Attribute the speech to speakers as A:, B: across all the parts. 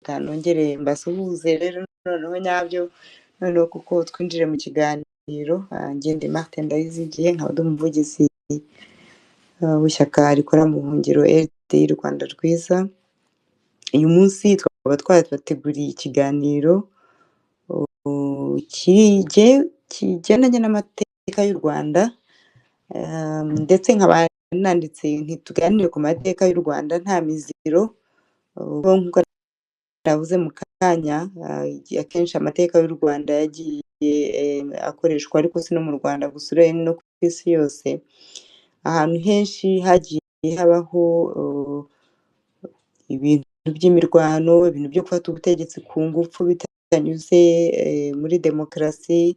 A: reka nongere mbasuhuze rero noneho nyabyo noneho kuko twinjire mu kiganiro njye ndi Martin Ndayizigiye nkaba ndi umuvugizi w'ishyaka rikora mu buhungiro RDI Rwanda Rwiza. Uyu munsi twaba twabateguriye ikiganiro kigendanye n'amateka y'u Rwanda, ndetse nkaba nanditse ntituganire ku mateka y'u Rwanda nta miziro. Nk'uko navuze mu kanya, akenshi amateka y'u Rwanda yagiye akoreshwa ariko si no mu Rwanda gusa uretse no ku isi yose. Ahantu henshi hagiye habaho ibintu by'imirwano, ibintu byo gufata ubutegetsi ku ngufu bitanyuze muri demokarasi,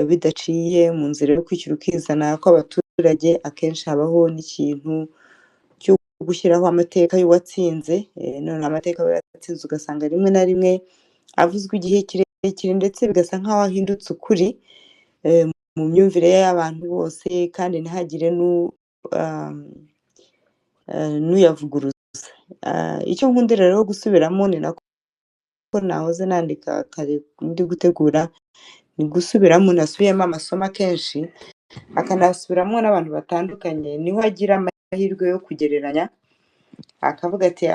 A: bidaciye mu nzira yo kwishyira ukizana kw'abaturage. Akenshi habaho n'ikintu cyo gushyiraho amateka y'uwatsinze. None amateka y'uwatsinze ugasanga rimwe na rimwe avuzwe igihe kirekire ndetse bigasa nk'aho ahindutse ukuri mu myumvire y'abantu bose, kandi ntihagire n'uyavuguruza. Icyo nkundira rero gusubiramo, ni nako nahoze nandika kare ndi gutegura, ni gusubiramo nasubiyemo amasomo akenshi, akanasubiramo n'abantu batandukanye, niho agira amahirwe yo kugereranya akavuga ati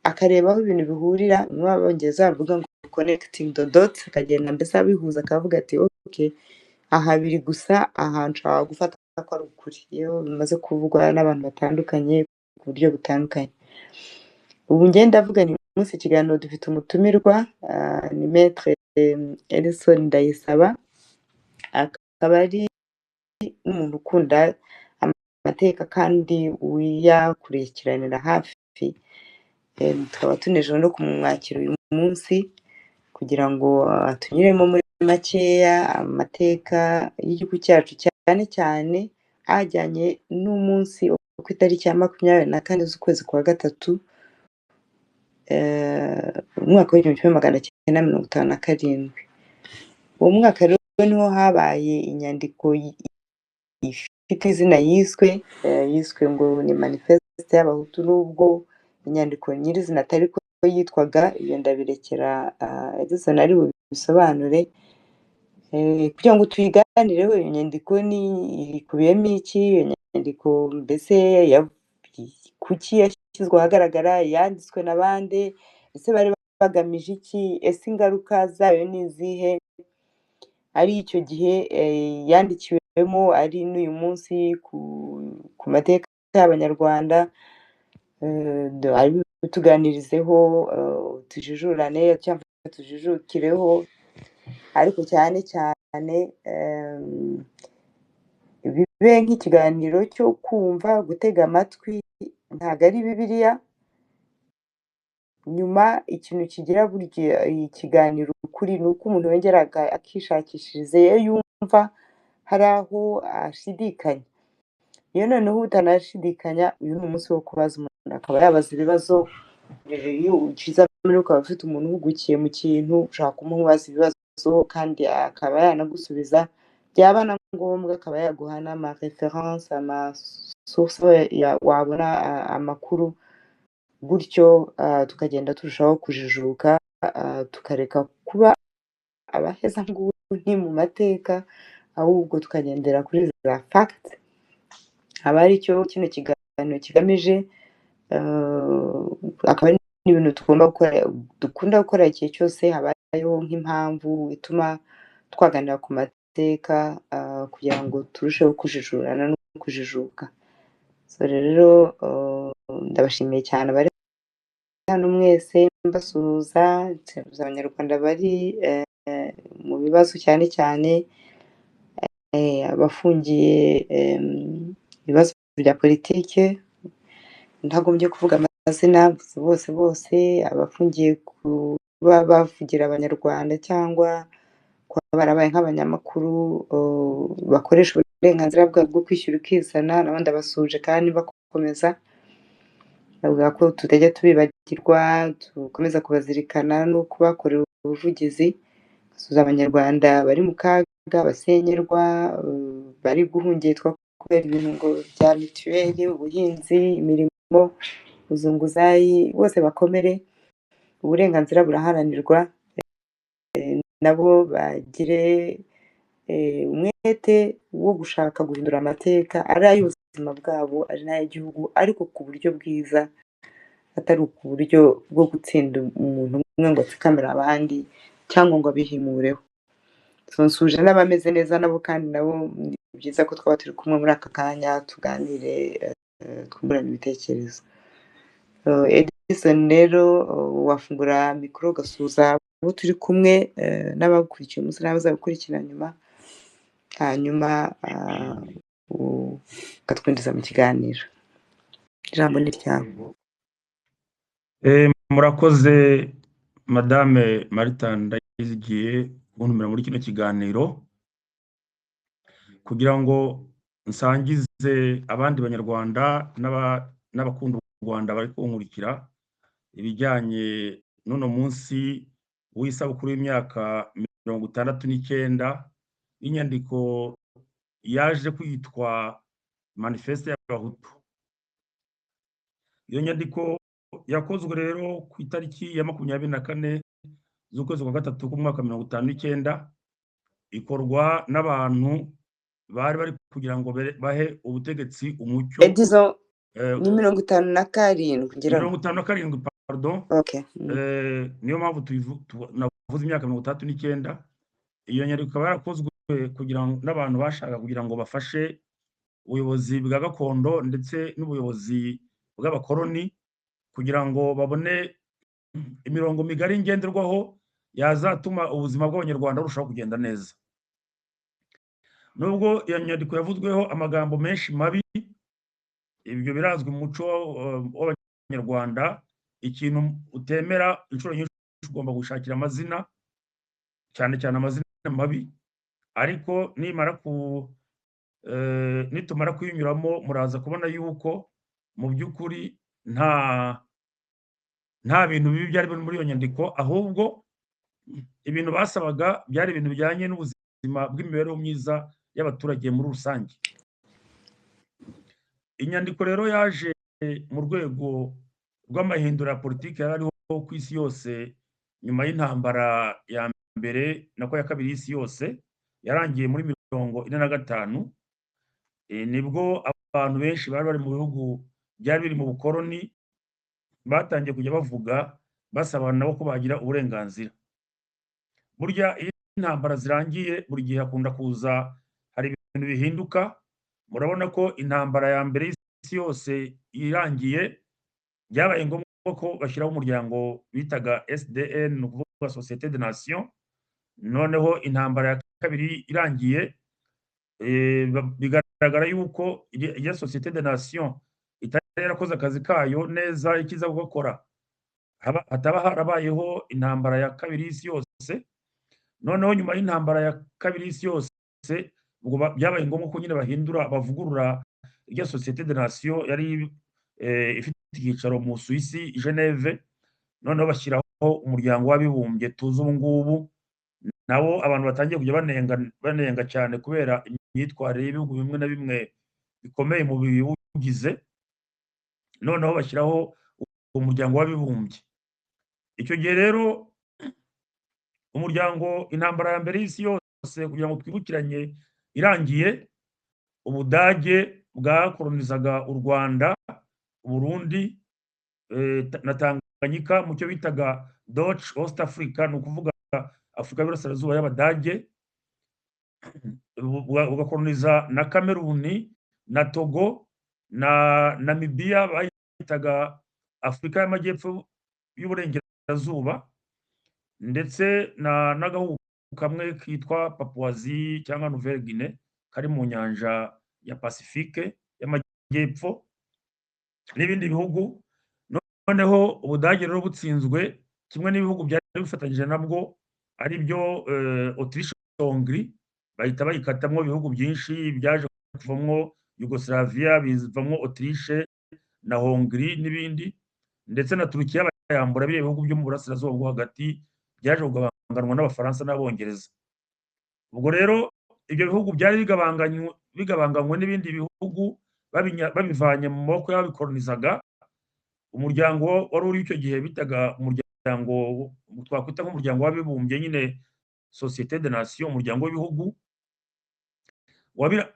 A: akareba aho ibintu bihurira. niho abongereza bavuga ngo connecting the dots, akagenda mbese abihuza akavuga ati okay, aha biri gusa, aha nshobora gufata ko ari ukuri iyo bimaze kuvugwa n'abantu batandukanye ku buryo butandukanye. Ubu ngenda ndavuga ni munsi ikiganiro dufite umutumirwa, ni Maître Elson Ndayisaba, akaba ari n'umuntu ukunda amateka kandi uyakurikiranira hafi. Tukaba tunejejwe no kumwakira uyu munsi kugira ngo tunyuremo muri makeya amateka y'igihugu cyacu, cyane cyane ajyanye n'umunsi wo ku itariki ya 24 z'ukwezi kwa gatatu, umwaka w'1957. Uwo mwaka rero niho habaye inyandiko ifite izina yiswe ngo ni manifeste y'abahutu, n'ubwo inyandiko nyirizina atari ko yitwaga. Iyo ndabirekera Edison ari bubisobanure. Kugira ngo tuyiganireho, iyo nyandiko ikubiyemo iki? Iyo nyandiko mbese kuki yashyizwe ahagaragara? Yanditswe na bande? ese bari bagamije iki? ese ingaruka zayo ni izihe? ari icyo gihe yandikiwemo, ari n'uyu munsi ku mateka y'abanyarwanda. Tuganirizeho, tujijurane cyangwa tujijukireho, ariko cyane cyane bibe nk'ikiganiro cyo kumva, gutega amatwi. Ntabwo ari Bibiliya. Nyuma ikintu kigira burya ikiganiro ukuri ni uko umuntu yongera akishakishiriza iyo yumva hari aho ashidikanya. Iyo noneho utanashidikanya, uyu ni umunsi wo kubaza umuntu, akaba yabaza ibibazo. Iyo ukiza muri ukaba ufite umuntu uhugukiye mu kintu, ushaka kumubaza ibibazo kandi akaba yanagusubiza. Byaba na ngombwa akaba yaguha n'ama reference, ama source wabona amakuru. Gutyo tukagenda turushaho kujijuka, tukareka kuba abaheza nguni mu mateka, ahubwo tukagendera kuri za fact. Aba ari cyo kino kiganiro kigamije. Akaba ari n'ibintu dukunda gukora igihe cyose habayeho nk'impamvu ituma twaganira ku mateka, kugira ngo turusheho kujijurana no kujijuka. Rero ndabashimiye cyane abari hano mwese, mbasuhuza abanyarwanda bari mu bibazo, cyane cyane abafungiye ibibazo bya politike. Ntagombye kuvuga amazina, bose abafungiye kuba bavugira abanyarwanda cyangwa kuba barabaye nk'abanyamakuru bakoresha uburenganzira bwabo bwo kwishyura ukizana, nabo ndabasuje kandi bakomeza. Bavuga ko tutajya tubibagirwa, dukomeza kubazirikana no kubakorera ubuvugizi. Basuhuza abanyarwanda bari mu kaga, basenyerwa, bari guhungitwa kubera ibintu ngo bya mituweli, ubuhinzi, imirimo, uzunguzayi, bose bakomere. uburenganzira buraharanirwa, nabo bagire umwete wo gushaka guhindura amateka ari ay'ubuzima bwabo ari n'ay'igihugu ariko ku buryo bwiza, atari ku buryo bwo gutsinda umuntu umwe ngo atsikamire abandi cyangwa ngo abihimureho. Nsuje n'abameze neza nabo kandi nabo ni byiza ko twaba turi kumwe muri aka kanya tuganire, twungurane ibitekerezo. Edison rero wafungura mikoro ugasuhuza abo turi kumwe n'abagukurikiye umunsi n'abazagukurikira nyuma, hanyuma ukatwinjiza mu kiganiro. Ijambo ni ryawe.
B: Murakoze Madame Marita Ndayizigiye kuntumira muri kino kiganiro kugira ngo nsangize abandi banyarwanda n'abakunda u Rwanda bari kunkurikira ibijyanye n'uno munsi w'isabukuru y'imyaka 69 y'inyandiko yaje kwitwa Manifeste y'Abahutu. Iyo nyandiko yakozwe rero ku itariki ya 24 z'ukwezi kwa gatatu k'umwaka 59, ikorwa n'abantu bari bari kugira ngo bahe ubutegetsi umucyo.
A: Edison ni 57 ngira
B: 57, pardon.
A: Okay.
B: Niyo mpamvu navuze imyaka 69. Iyo nyandiko ikaba yarakozwe kugira ngo n'abantu bashaka kugira ngo bafashe ubuyobozi bwa gakondo ndetse n'ubuyobozi bw'abakoloni kugira ngo babone imirongo migari ngenderwaho yazatuma ubuzima bw'abanyarwanda burushaho kugenda neza. Nubwo iyo nyandiko yavuzweho amagambo menshi mabi, ibyo birazwi mu muco w'abanyarwanda, ikintu utemera inshuro nyinshi ugomba gushakira amazina, cyane cyane amazina mabi, ariko nitumara kuyinyuramo muraza kubona yuko mu by'ukuri nta bintu bibi byari muri iyo nyandiko, ahubwo ibintu basabaga byari ibintu bijyanye n'ubuzima bw'imibereho myiza y'abaturage muri rusange. Inyandiko rero yaje mu rwego rw'amahindura ya politiki yari ariho ku isi yose nyuma y'intambara ya mbere nako ya kabiri y'isi yose yarangiye muri 45. Nibwo abantu benshi bari bari mu bihugu byari biri mu bukoloni batangiye kujya bavuga basaba nabo ko bagira uburenganzira. Burya iyo intambara zirangiye buri gihe hakunda kuza hari ibintu bihinduka. Murabona ko intambara ya mbere y'isi yose irangiye byabaye ngombwa ko bashyiraho umuryango bitaga SDN, ni ukuvuga Société des Nations. Noneho intambara ya kabiri irangiye, bigaragara yuko iya Société des Nations itari yarakoze akazi kayo neza ikiza gukora, hataba harabayeho intambara ya kabiri y'isi yose. Noneho nyuma y'intambara ya kabiri y'isi yose ubwo byabaye ngombwa ko nyine bavugurura irya Société des Nations yari ifite icyicaro mu Suisse i Geneve. Noneho bashyiraho umuryango w'abibumbye tuzi ubu ngubu, nabo abantu batangiye kujya banenga cyane kubera imyitwarire y'ibihugu bimwe na bimwe bikomeye mu biwugize. Noneho bashyiraho umuryango w'abibumbye. Icyo gihe rero umuryango, intambara ya mbere y'isi yose kugira ngo twibukiranye irangiye, Ubudage bwakolonizaga u Rwanda, Burundi na Tanganyika mu cyo bitaga Deutsche Ostafrika, ni ukuvuga Afurika y'Iburasirazuba y'Abadage. Bugakoloniza na Kameruni na Togo na Namibia bayitaga Afurika y'Amajyepfo y'Uburengerazuba, ndetse n'agahugu kamwe kitwa Papouasie cyangwa Nouvelle Guinée kari mu nyanja ya Pacifique y'Amajyepfo n'ibindi bihugu. Noneho Ubudage rero butsinzwe kimwe n'ibihugu byari bifatanyije nabwo ari byo Autriche, Hongrie, bahita bayikatamwo ibihugu byinshi byaje kuvamwo Yugoslavia, bivamwo Autriche na Hongrie n'ibindi, ndetse na Turukiya bayambura biriya bihugu byo mu burasirazuba bwo hagati byaje kugabanganwa n'Abafaransa n'Abongereza. Ubwo rero ibyo bihugu byari bigabanganywe n'ibindi bihugu babivanye mu maboko y'ababikolonizaga. Umuryango wari uri icyo gihe bitaga umuryango umuryango twakwita nk'umuryango w'abibumbye nyine Société des Nations, umuryango w'ibihugu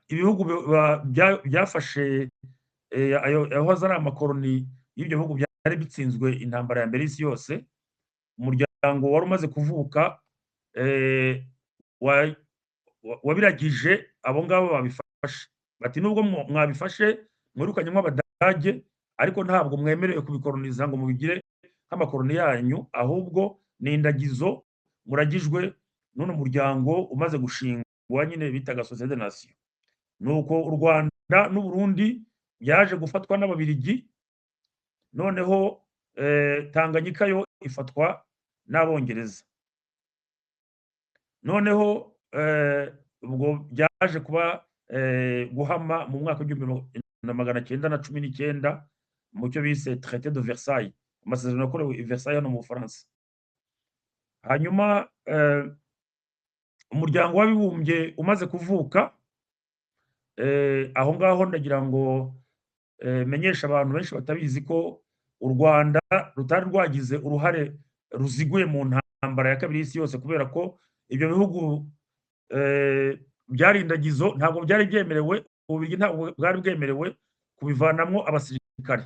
B: ibihugu byafashe ayo yahoze ari amakoloni y'ibyo bihugu byari bitsinzwe intambara ya mbere y'isi yose. Umuryango wari umaze kuvuka wabiragije abo ngabo babifashe, bati nubwo mwabifashe mwirukanyemo Abadage, ariko ntabwo mwemerewe kubikoloniza ngo mubigire nk'amakoloni yanyu, ahubwo ni indagizo muragijwe n'uno muryango umaze gushingwa nyine bitaga Société des Nations. Nuko u Rwanda n'u Burundi byaje gufatwa n'Ababiligi, noneho Tanganyika yo ifatwa n'Abongereza. Noneho ubwo byaje kuba guhama mu mwaka w'1919 mu cyo bise Traité de Versailles, amasezerano yakorewe i Versailles hano mu Bufaransa. Hanyuma umuryango w'abibumbye umaze kuvuka, aho ngaho ndagira ngo menyesha abantu benshi batabizi ko u Rwanda rutari rwagize uruhare ruziguye mu ntambara ya kabiri y'isi yose, kubera ko ibyo bihugu byari indagizo, ntabwo byari byemerewe, Ububiligi ntabwo bwari bwemerewe kubivanamo abasirikare.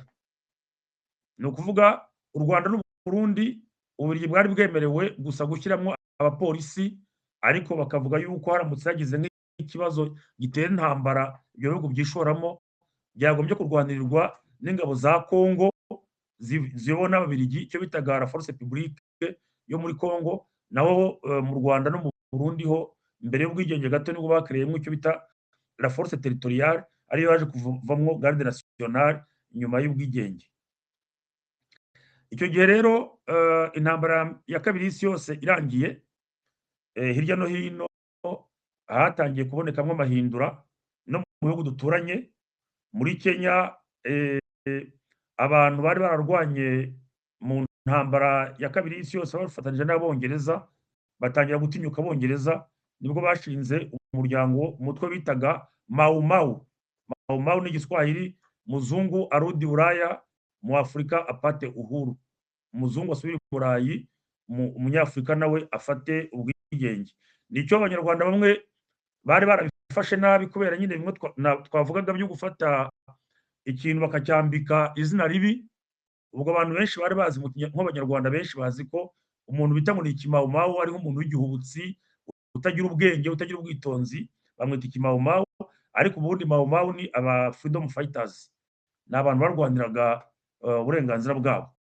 B: Ni ukuvuga u Rwanda n'u Burundi Ububiligi bwari bwemerewe gusa gushyiramo abapolisi, ariko bakavuga yuko haramutse hagize nk'ikibazo gitera intambara ibyo bihugu byishoramo, byagombye kurwanirirwa n'ingabo za Congo ziyobowe n'Ababiligi, icyo bitaga la force publique yo muri Congo. Naho mu Rwanda no mu Burundi ho mbere y'ubwigenge gato nibwo bakreyemo icyo bita la force territoriale, ariyo yaje kuvamwo garde nationale nyuma y'ubwigenge. Icyo gihe rero intambara ya kabiri y'isi yose irangiye, hirya no hino hatangiye kubonekamo amahindura no mu bihugu duturanye. Muri Kenya abantu bari bararwanye mu ntambara ya kabiri y'isi yose bafatanyije n'Abongereza, batangira gutinyuka Abongereza, nibwo bashinze umutwe bitaga Mau Mau. Mau Mau ni Igiswahili, muzungu arudi Ulaya, mu Afrika apate uhuru. Umuzungu asubira i Burayi, umunyafurika nawe afate ubwigenge. Nicyo Abanyarwanda bamwe bari barabifashe nabi, kubera nyine bimwe twavugaga byo gufata ikintu bakacyambika izina ribi. Ubwo abantu benshi bari bazi nk'Abanyarwanda benshi bazi ko umuntu bita ngo ni ikimawumawu ari nk'umuntu w'igihubutsi, utagira ubwenge, utagira ubwitonzi, bamwita ikimawumawu. Ariko ubundi mawumawu ni aba freedom fighters, ni abantu barwaniraga uburenganzira bwabo.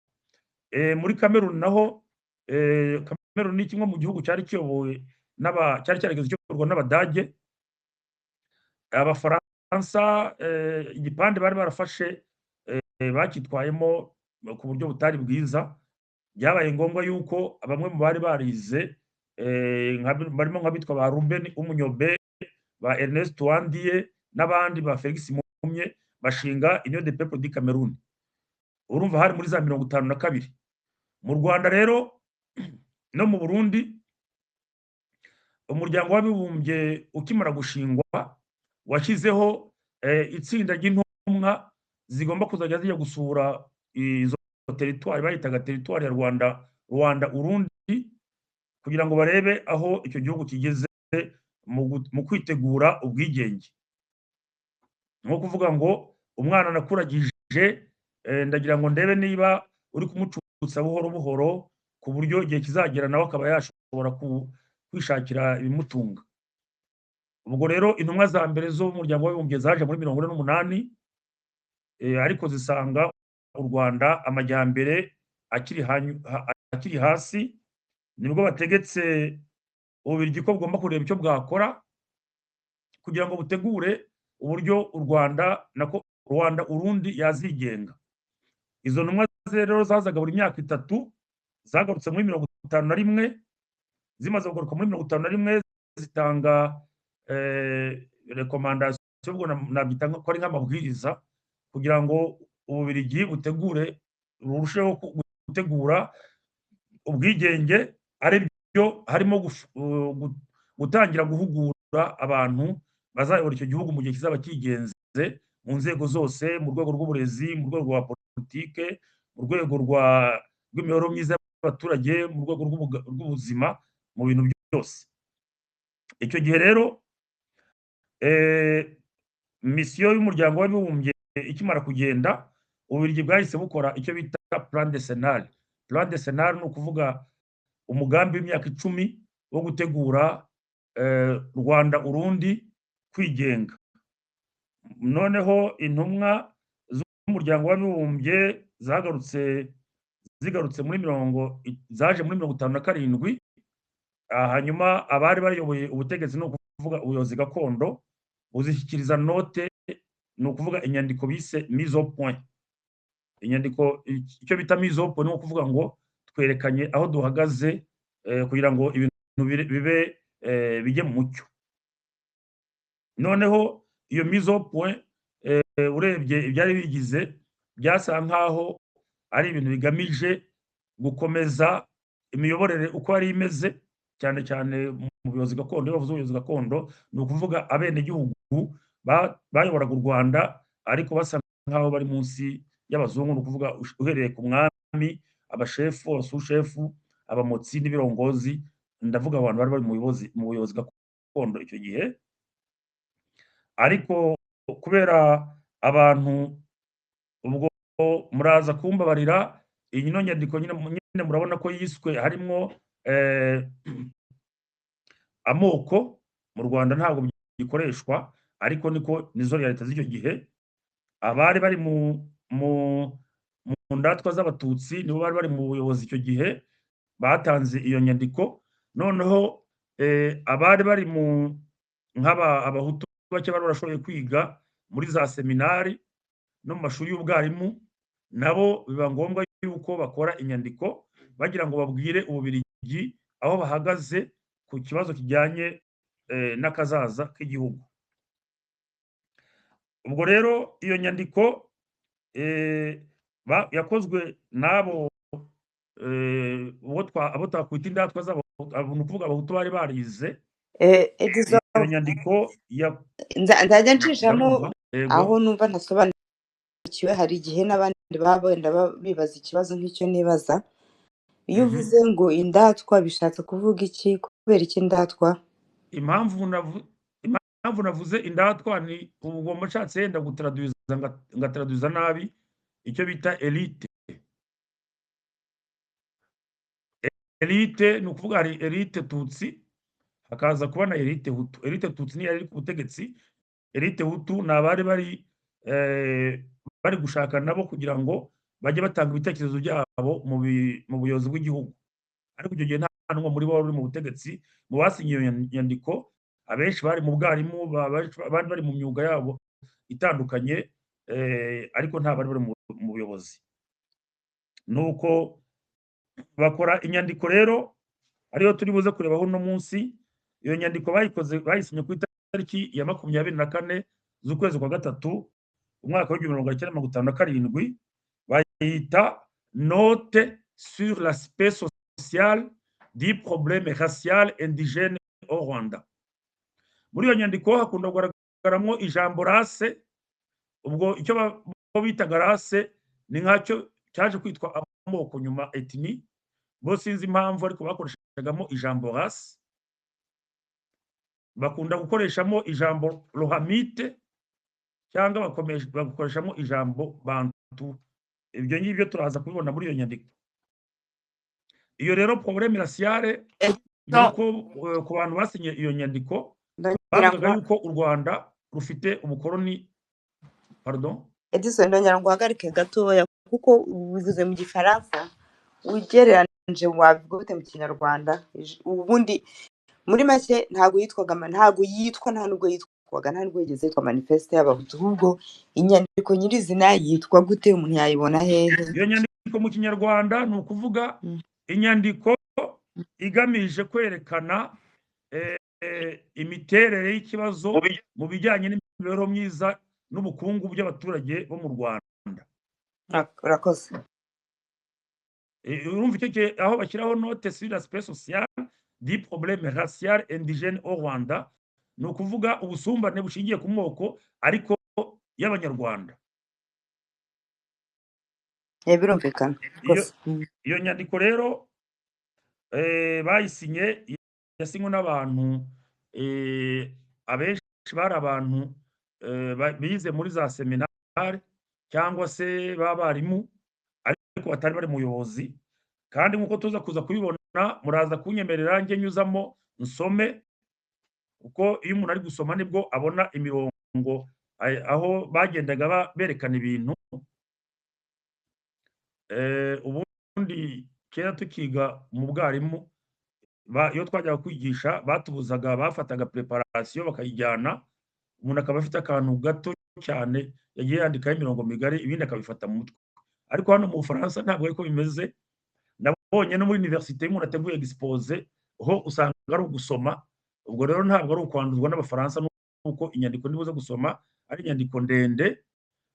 B: Muri Cameroon naho, Cameroon ni kimwe mu gihugu cyari kiyobowe cyari cyarigeze kiyoborwa n'Abadage. Abafaransa igipande bari barafashe bakitwayemo ku buryo butari bwiza. Byabaye ngombwa yuko bamwe mu bari barize barimo nk'abitwa ba Ruben Umunyobe, ba Ernest Wandiye n'abandi, ba Felix Mumye, bashinga Union des Peuples du Cameroun. Urumva hari muri za 52. Mu Rwanda rero no mu Burundi, umuryango w'abibumbye ukimara gushingwa washyizeho itsinda ry'intumwa zigomba kuzajya zijya gusura izo teritwari bayitaga teritwari ya Rwanda Urundi, kugira ngo barebe aho icyo gihugu kigeze mu kwitegura ubwigenge. Nko kuvuga ngo umwana nakuragije, ndagira ngo ndebe niba uri kumucutsa buhoro buhoro, ku buryo igihe kizagera nawe akaba yashobora kwishakira ibimutunga. Ubwo rero intumwa za mbere z'umuryango w'abibumbye zaje muri 1948, ariko zisanga u Rwanda amajyambere akiri hasi. Nibwo bategetse Ububiligi ko bugomba kureba icyo bwakora kugira ngo butegure uburyo u Rwanda Urundi yazigenga. Izo ntumwa rero zazaga buri myaka 3, zagarutse muri 1951. Zimaze kugaruka muri 1951 zitanga recommandation, ubwo nabyita ko ari nk'amabwiriza, kugira ngo Ububiligi burusheho gutegura ubwigenge, ari byo harimo gutangira guhugura abantu bazayobora icyo gihugu mu gihe kizaba kigenze, mu nzego zose, mu rwego rw'uburezi, mu rwego rwa politike, mu rwego rw'imibereho myiza y'abaturage mu rwego rw'ubuzima mu bintu byose. Icyo gihe rero misiyo y'umuryango w'abibumbye ikimara kugenda, Ububiligi bwahise bukora icyo bita plan decenal. Plan decenal ni ukuvuga umugambi w'imyaka 10 wo gutegura Rwanda Urundi kwigenga. Noneho intumwa z'umuryango w'abibumbye zigarutse muri zaje muri 57, hanyuma abari bayoboye ubutegetsi ni ukuvuga ubuyobozi gakondo buzishyikiriza note, ni ukuvuga inyandiko bise mise au point. Inyandiko icyo bita mise au point ni ukuvuga ngo twerekanye aho duhagaze kugira ngo ibintu bibe bijye mu mucyo. Noneho iyo mise au point urebye ibyari bigize byasa nkaho ari ibintu bigamije gukomeza imiyoborere uko ari imeze, cyane cyane mu buyobozi gakondo. Iyo bavuze ubuyobozi gakondo ni ukuvuga abenegihugu bayoboraga u Rwanda ariko basa nkaho bari munsi y'abazungu, ni ukuvuga uhereye ku mwami, abashefu, abasushefu, abamotsi n'ibirongozi. Ndavuga abantu bari mu buyobozi gakondo icyo gihe. Ariko kubera abantu, ubwo muraza kumbabarira, iyi nyandiko nyine murabona ko yiswe harimo amoko. Mu Rwanda ntabwo bikoreshwa, ariko nizo leta z'icyo gihe. Abari bari mu ndatwa z'abatutsi nibo bari bari mu buyobozi icyo gihe, batanze iyo nyandiko. Noneho abari bari abahutu bake bari barashoboye kwiga muri za seminari no mu mashuri y'ubwarimu, nabo biba ngombwa yuko bakora inyandiko bagira ngo babwire Ububiligi aho bahagaze ku kibazo kijyanye n'akazaza k'igihugu. Ubwo rero iyo nyandiko yakozwe n'abo abo twakwita indatwa z'abo, ni ukuvuga abahutu bari barize. Iyo nyandiko
A: nzajya nshishamo aho numva ntasobanukiwe. Hari igihe n'abandi baba wenda bibaza ikibazo nk'icyo nibaza. Iyo uvuze ngo indatwa bishatse kuvuga iki? Kubera iki indatwa?
B: Impamvu navuze indatwa ni ubwo nshatse yenda ngataraduza nabi icyo bita elite. Elite ni ukuvuga hari elite tutsi, hakaza kuba na elite hutu. Elite tutsi niyo yari ku butegetsi, elite hutu ni abari bari gushaka nabo kugira ngo bajye batanga ibitekerezo byabo mu buyobozi bw'igihugu. Ariko icyo gihe nta n'umwe muri bo wari uri mu butegetsi. Mu basinye iyo nyandiko abenshi bari mu bwarimu, abandi bari mu myuga yabo itandukanye, ariko nta bari bari mu buyobozi. Nuko bakora inyandiko rero ariyo turi buze kurebaho uno munsi. Iyo nyandiko bayisinye ku itariki ya 24 z'ukwezi kwa gatatu umwaka w'1957, bayita note sur l'aspect social du problème racial indigène au Rwanda. Muri iyo nyandiko hakunda kugaragaramo ijambo race. Ubwo icyo bitaga race ni nkacyo cyaje kwitwa amoko nyuma, ethnie. Bo sinzi impamvu ariko bakoreshagamo ijambo race. Bakunda gukoreshamo ijambo rohamite cyangwa bakoreshamo ijambo bantu. Ibyo ngibyo turaza kubibona muri iyo nyandiko. Iyo rero problème raciale nuko ku bantu basinye iyo nyandiko bavugaga yuko u Rwanda rufite ubukoloni. Pardon
A: Edison, ndongera ngo uhagarike gatoya kuko ubivuze mu Gifaransa ugereranyije wabivuga gute mu Kinyarwanda? Ubundi muri make ntabwo yitwa nta nubwo yigeze yitwa manifeste y'abahutu. Ahubwo inyandiko nyirizina yitwa gute? Umuntu yayibona hehe?
B: Iyo nyandiko mu Kinyarwanda ni ukuvuga inyandiko igamije kwerekana imiterere y'ikibazo mu bijyanye n'imibereho myiza n'ubukungu by'abaturage bo mu Rwanda.
A: Urakoze.
B: Urumva icyo gihe aho bashyiraho note sur l'aspect social du problème racial indigène au Rwanda, ni ukuvuga ubusumbane bushingiye ku moko ariko y'Abanyarwanda.
A: Birumvikana.
B: Iyo nyandiko rero bayisinye, yasinywe n'abantu abenshi bari abantu bize muri za seminari cyangwa se b'abarimu ariko batari bari mu buyobozi, kandi nk'uko tuza kuza kubibona muraza kunyemerera njye nyuzamo nsome, kuko iyo umuntu ari gusoma nibwo abona imirongo aho bagendaga berekana ibintu. Ubundi kera tukiga mu bwarimu, iyo twajyaga kwigisha batubuzaga, bafataga preparation bakayijyana, umuntu akaba afite akantu gato cyane yagiye yandikaho imirongo migari, ibindi akabifata mu mutwe. Ariko hano mu Bufaransa ntabwo ariko bimeze. Nabonye no muri universite iyo umuntu ateguye expose ho usanga ari ugusoma. Ubwo rero ntabwo ari ukwanduzwa n'Abafaransa, nuko inyandiko ndibuze gusoma ari inyandiko ndende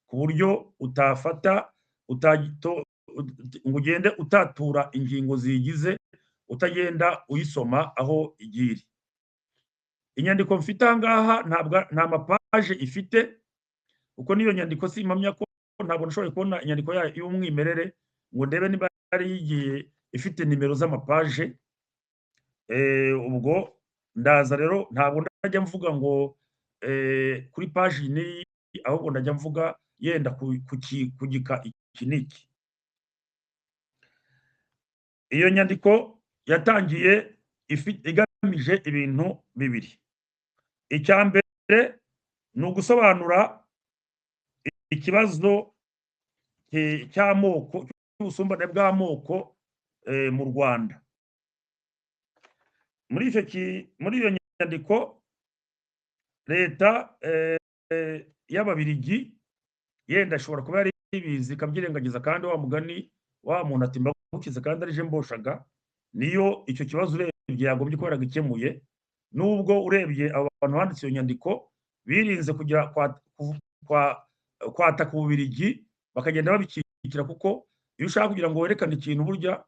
B: ku buryo utafata ngo ugende utatura ingingo ziyigize utagenda uyisoma aho igiye iri. Inyandiko mfite aha ngaha nta mapaje ifite, kuko n'iyo nyandiko simpamya ko, ntabwo nashoboye kubona inyandiko yayo y'umwimerere ngo ndebe niba yari igiye ifite nimero z'amapaje. Ubwo ndaza rero, ntabwo ndajya mvuga ngo kuri paji n'iyi, ahubwo ndajya mvuga yenda ku gika iki n'iki. Iyo nyandiko yatangiye igamije ibintu bibiri. Icya mbere ni ugusobanura ikibazo cy'amoko, cy'ubusumbane bw'amoko mu Rwanda. Muri iyo nyandiko leta y'Ababiligi yenda ashobora kuba yari ibizi ikabyirengagiza, kandi wa mugani wa muntu ati mbagukize kandi arije mboshaga, niyo icyo kibazo urebye yagombye kuba yaragikemuye. Nubwo urebye abo bantu banditse iyo nyandiko birinze kugira kwataka Ububiligi, bakagenda babikikira, kuko iyo ushaka kugira ngo werekane ikintu, burya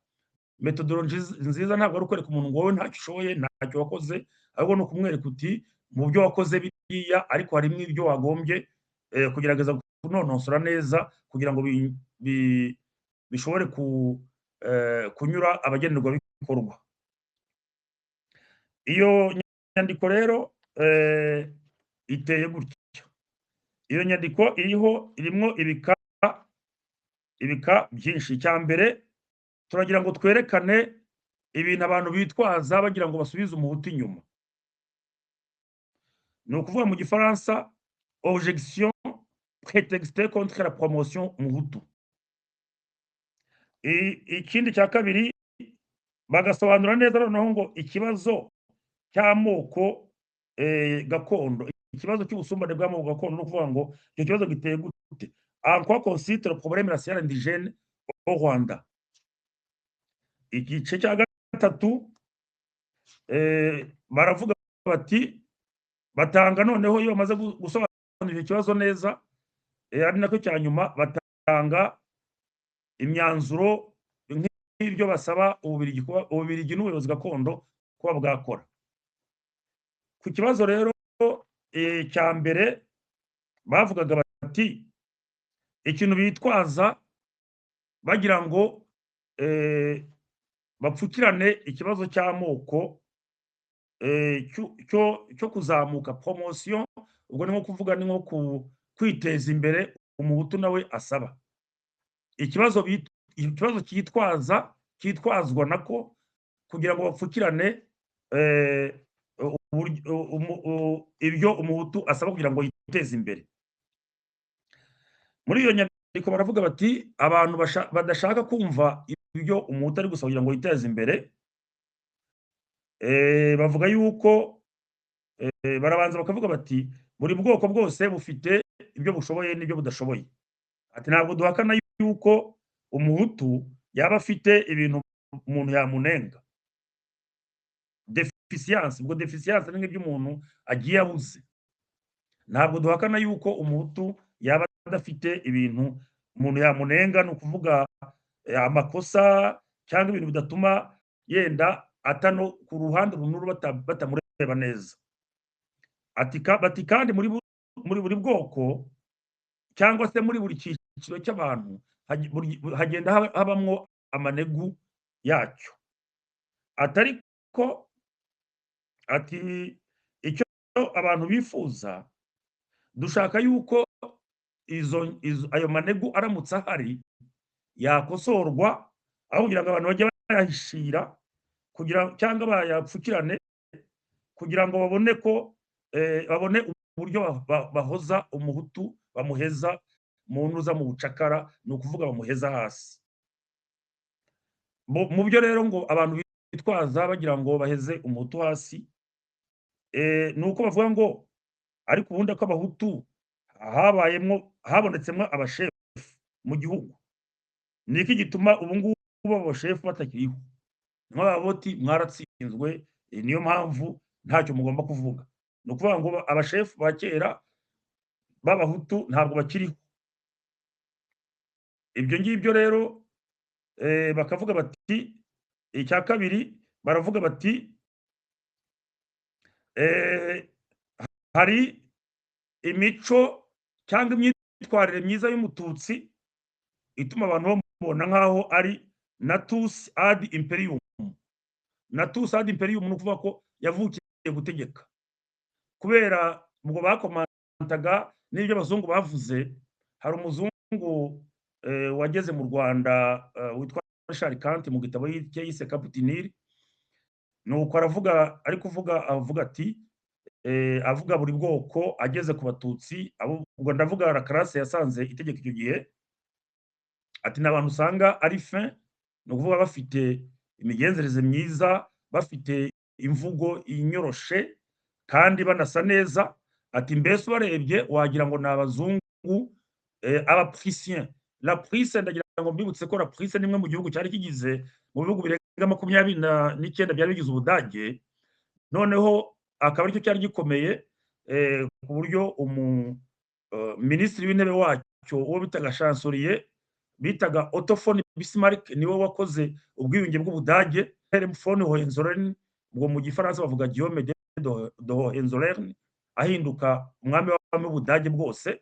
B: metodoloji nziza ntabwo ari ukwereka umuntu ngo wowe ntacyo ushoboye, ntacyo wakoze, ahubwo ni ukumwereka uti mu byo wakoze biriya, ariko harimo ibyo wagombye kugerageza kunonosora neza kugira ngo bishobore kunyura abagenerwabikorwa. Iyo nyandiko rero iteye gutya. Iyo nyandiko irimo ibika byinshi. Icya mbere turagira ngo twerekane ibintu abantu bitwaza bagira ngo basubize umuhutu inyuma. Ni ukuvuga mu Gifaransa objection prétextée contre la promotion Mobutu. Ikindi cya kabiri bagasobanura neza noneho ngo ikibazo cy'amoko gakondo, ikibazo cy'ubusumbane bw'amoko gakondo, ni ukuvuga ngo icyo kibazo giteye gute, en quoi consiste le problème racial indigène au Rwanda. Igice cya gatatu baravuga bati, batanga noneho iyo bamaze gusobanura icyo kibazo neza, ari nacyo cya nyuma, batanga imyanzuro nk'ibyo basaba Ububiligi n'ubuyobozi gakondo kuba bwakora. Ku kibazo rero cya mbere bavugaga bati, ikintu bitwaza bagira ngo bapfukirane ikibazo cy'amoko cyo kuzamuka promotion, ubwo ni nko kuvuga, ni nko kwiteza imbere umuhutu nawe asaba. Ikibazo cyitwazwa nako kugira ngo bapfukirane ibyo umuhutu asaba kugira ngo yiteze imbere. Muri iyo nyandiko baravuga bati, abantu badashaka kumva ibyo umuhutu ari gusaba kugira ngo yiteze imbere, bavuga yuko barabanza bakavuga bati, buri bwoko bwose bufite ibyo bushoboye n'ibyo budashoboye. Ati ntabwo duhakana yuko umuhutu yaba afite ibintu umuntu yamunenga, deficience. Ubwo deficience ni nk'ibyo umuntu agiye abuze. Ntabwo duhakana yuko umuhutu yaba adafite ibintu umuntu yamunenga, ni ukuvuga amakosa cyangwa ibintu bidatuma yenda atano ku ruhande runuru batamureba neza. Bati kandi muri buri bwoko cyangwa se muri buri cyiciro cy'abantu hagenda habamwo amanegu yacyo. atari ko ati icyo abantu bifuza dushaka yuko ayo manegu aramutse ahari yakosorwa aho kugira ngo abantu bajye bayahishira cyangwa bayapfukirane kugira ngo babone ko babone uburyo bahoza umuhutu bamuheza mu ntuza mu bucakara, ni ukuvuga bamuheza hasi. Mu byo rero ngo abantu bitwaza bagira ngo baheze umuhutu hasi, ni uko bavuga ngo ariko ubundi ko abahutu habonetsemo abashefu mu gihugu, ni iki gituma ubu ngubu abashefu batakiriho? Mwababoti mwaratsinzwe, niyo mpamvu ntacyo mugomba kuvuga. Ni ukuvuga ngo abashefu ba kera b'abahutu ntabwo bakiriho. Ibyo ngibyo rero bakavuga bati, icya kabiri baravuga bati hari imico cyangwa imyitwarire myiza y'umututsi ituma abantu bamubona nk'aho ari natus ad imperium. Natus ad imperium ni ukuvuga ko yavukiye gutegeka, kubera ubwo bakomantaga n'ibyo abazungu bavuze. Hari umuzungu wageze mu Rwanda witwa Richard Kandt mu gitabo yise Caputinir, nuko aravuga avuga ati avuga buri bwoko ageze ku batutsi, ubwo ndavuga la classe yasanze itegeko icyo gihe, ati n'abantu usanga ari fin, ni ukuvuga bafite imigenzereze myiza, bafite imvugo inyoroshe kandi banasa neza. Ati mbese ubarebye wagira ngo ni abazungu, abaprisien. La prise ndagira ngo mbibutse ko la prise nimwe mu gihugu cyari kigize mu bihugu birenga 29 byari bigize Ubudage, noneho akaba aricyo cyari gikomeye ku buryo minisitiri w'intebe wacyo uwo bitaga chancelier bitaga Otto von Bismarck niwe wakoze ubwiyunge bw'Ubudage. Von Hohenzollern, ubwo mu gifaransa bavuga Guillaume de Hohenzollern, ahinduka umwami w'Ubudage bwose,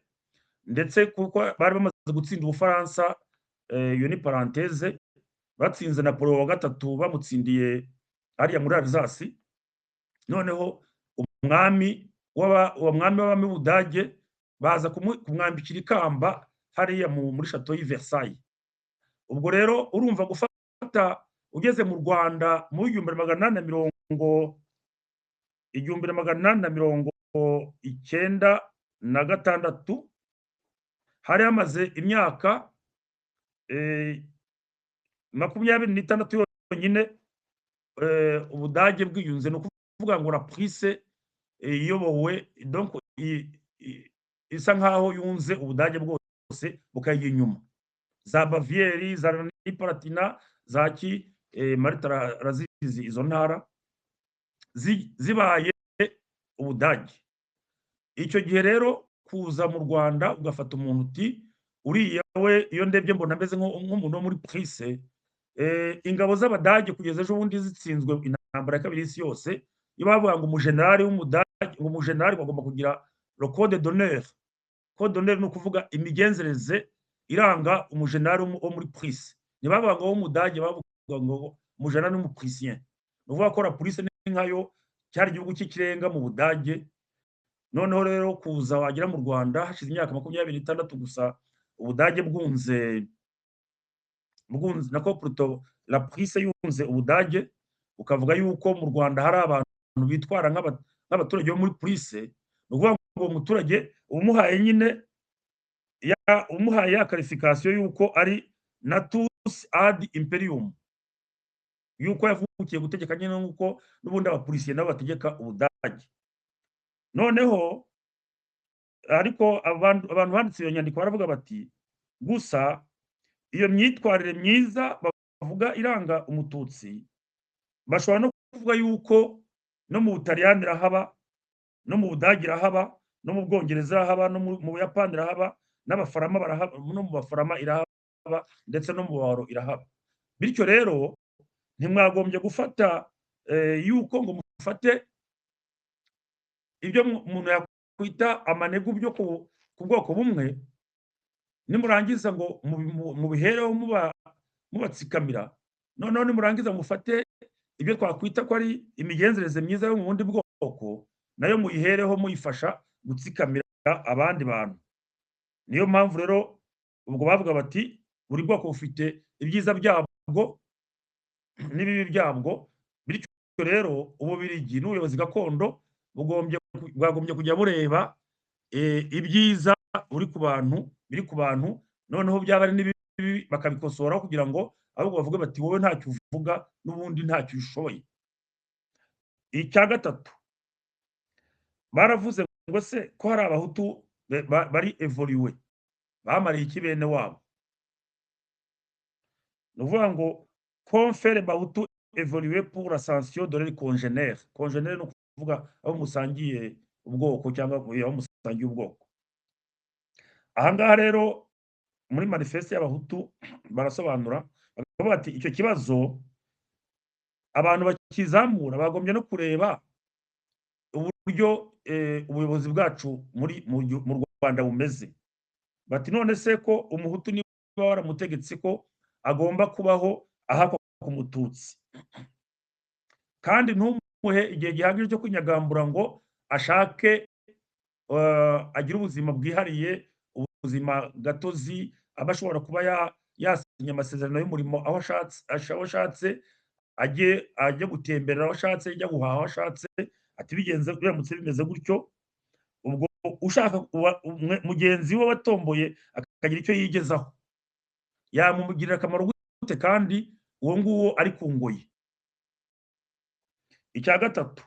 B: ndetse kuko bari bamaze gutsinda Ubufaransa, iyo ni parenthèse, batsinze Napoleon wa gatatu bamutsindiye hariya muri Alsace. Noneho umwami w'abami b'Ubudage baza kumwambikira ikamba hariya muri Chateau y'i Versailles. Ubwo rero urumva gufata ugeze mu Rwanda mu 1896 hari hamaze imyaka 26 yonyine Ubudage bwiyunze. Ni ukuvuga ngo la prise iyobowe donc isa nkaho yunze Ubudage bwose bukajya inyuma. Za Bavieri, za Palatina, za Marita razizi, izo ntara zibaye Ubudage. Icyo gihe rero kuza mu Rwanda ugafata umuntu uti uriya we iyo ndebye mbona ameze nk'umuntu wo muri prise. Ingabo z'Abadage kugeza ejo bundi zitsinzwe intambara ya kabiri y'isi yose, iyo bavuga ngo umujenerali w'Umudage, ngo umujenerali bagomba kugira le code d'honneur. Code d'honneur ni ukuvuga imigenzereze iranga umujenerali wo muri prise. Ntibavuga ngo w'Umudage, bavuga ngo umujenerali w'umuprisien. Ni ukuvuga ko la prise ni nkayo cyari igihugu cy'ikirenga mu Budage. Noneho rero kuza wagera mu Rwanda hashize imyaka 26 gusa Ubudage bwunze nako pluto la prise yunze Ubudage, ukavuga yuko mu Rwanda hari abantu bitwara nk'abaturage bo muri prise. Ni ukuvuga ngo umuturage umuhaye nyine umuhaye ya qualification yuko ari natus ad imperium, yuko yavukiye gutegeka nyine nk'uko n'ubundi abapolisiye nabo bategeka Ubudage. Noneho ariko abantu banditse iyo nyandiko baravuga bati gusa iyo myitwarire myiza bavuga iranga umututsi bashobora no kuvuga yuko no mu Butaliyani irahaba, no mu Budage irahaba, no mu Bwongereza irahaba, no mu Buyapani irahaba, n'Abafarama barahaba, no mu Bafarama irahaba, ndetse no mu Bawaro irahaba. Bityo rero ntimwagombye gufata yuko ngo mufate ibyo umuntu yakwita amanegu byo ku bwoko bumwe, nimurangiza ngo mubihereho mubatsikamira, noneho nimurangiza mufate ibyo twakwita ko ari imigenzereze myiza yo mu bundi bwoko nayo muyihereho muyifasha gutsikamira abandi bantu. Niyo mpamvu rero ubwo bavuga bati buri bwoko bufite ibyiza byabwo n'ibibi byabwo, bityo rero Ububiligi n'ubuyobozi gakondo bwagombye kujya bureba ibyiza biri ku bantu, noneho byaba ari n'ibibi bakabikosoraho kugira ngo ahubwo bavuge bati wowe ntacyo uvuga n'ubundi ntacyo ushoboye. Icya gatatu, baravuze ngo se ko hari abahutu bari evoliwe, bamariye iki bene wabo? Ni ukuvuga ngo confere bahutu évoluer pour l'ascension de leur congénère. Congénère ni ukuvuga abo musangiye ubwoko cyangwa abo musangiye ubwoko. Aha ngaha rero muri manifeste y'abahutu barasobanura bakavuga bati icyo kibazo abantu bakizamura bagombye no kureba uburyo ubuyobozi bwacu mu Rwanda bumeze. Bati none se ko umuhutu niba waramutegetse ko agomba kubaho ahakwa ku mututsi, kandi ntumuhe igihe gihagije cyo kwinyagambura ngo ashake agire ubuzima bwihariye, ubuzima gatozi, aba ashobora kuba yasinya amasezerano y'umurimo aho ashatse, ajye gutemberera aho ashatse, ajya guhaha aho ashatse, ati biramutse bimeze gutyo, ubwo ushaka mugenzi we watomboye akagira icyo yigezaho yamumugirira akamaro gute kandi uwo nguwo ari ku ngoyi? Icya gatatu,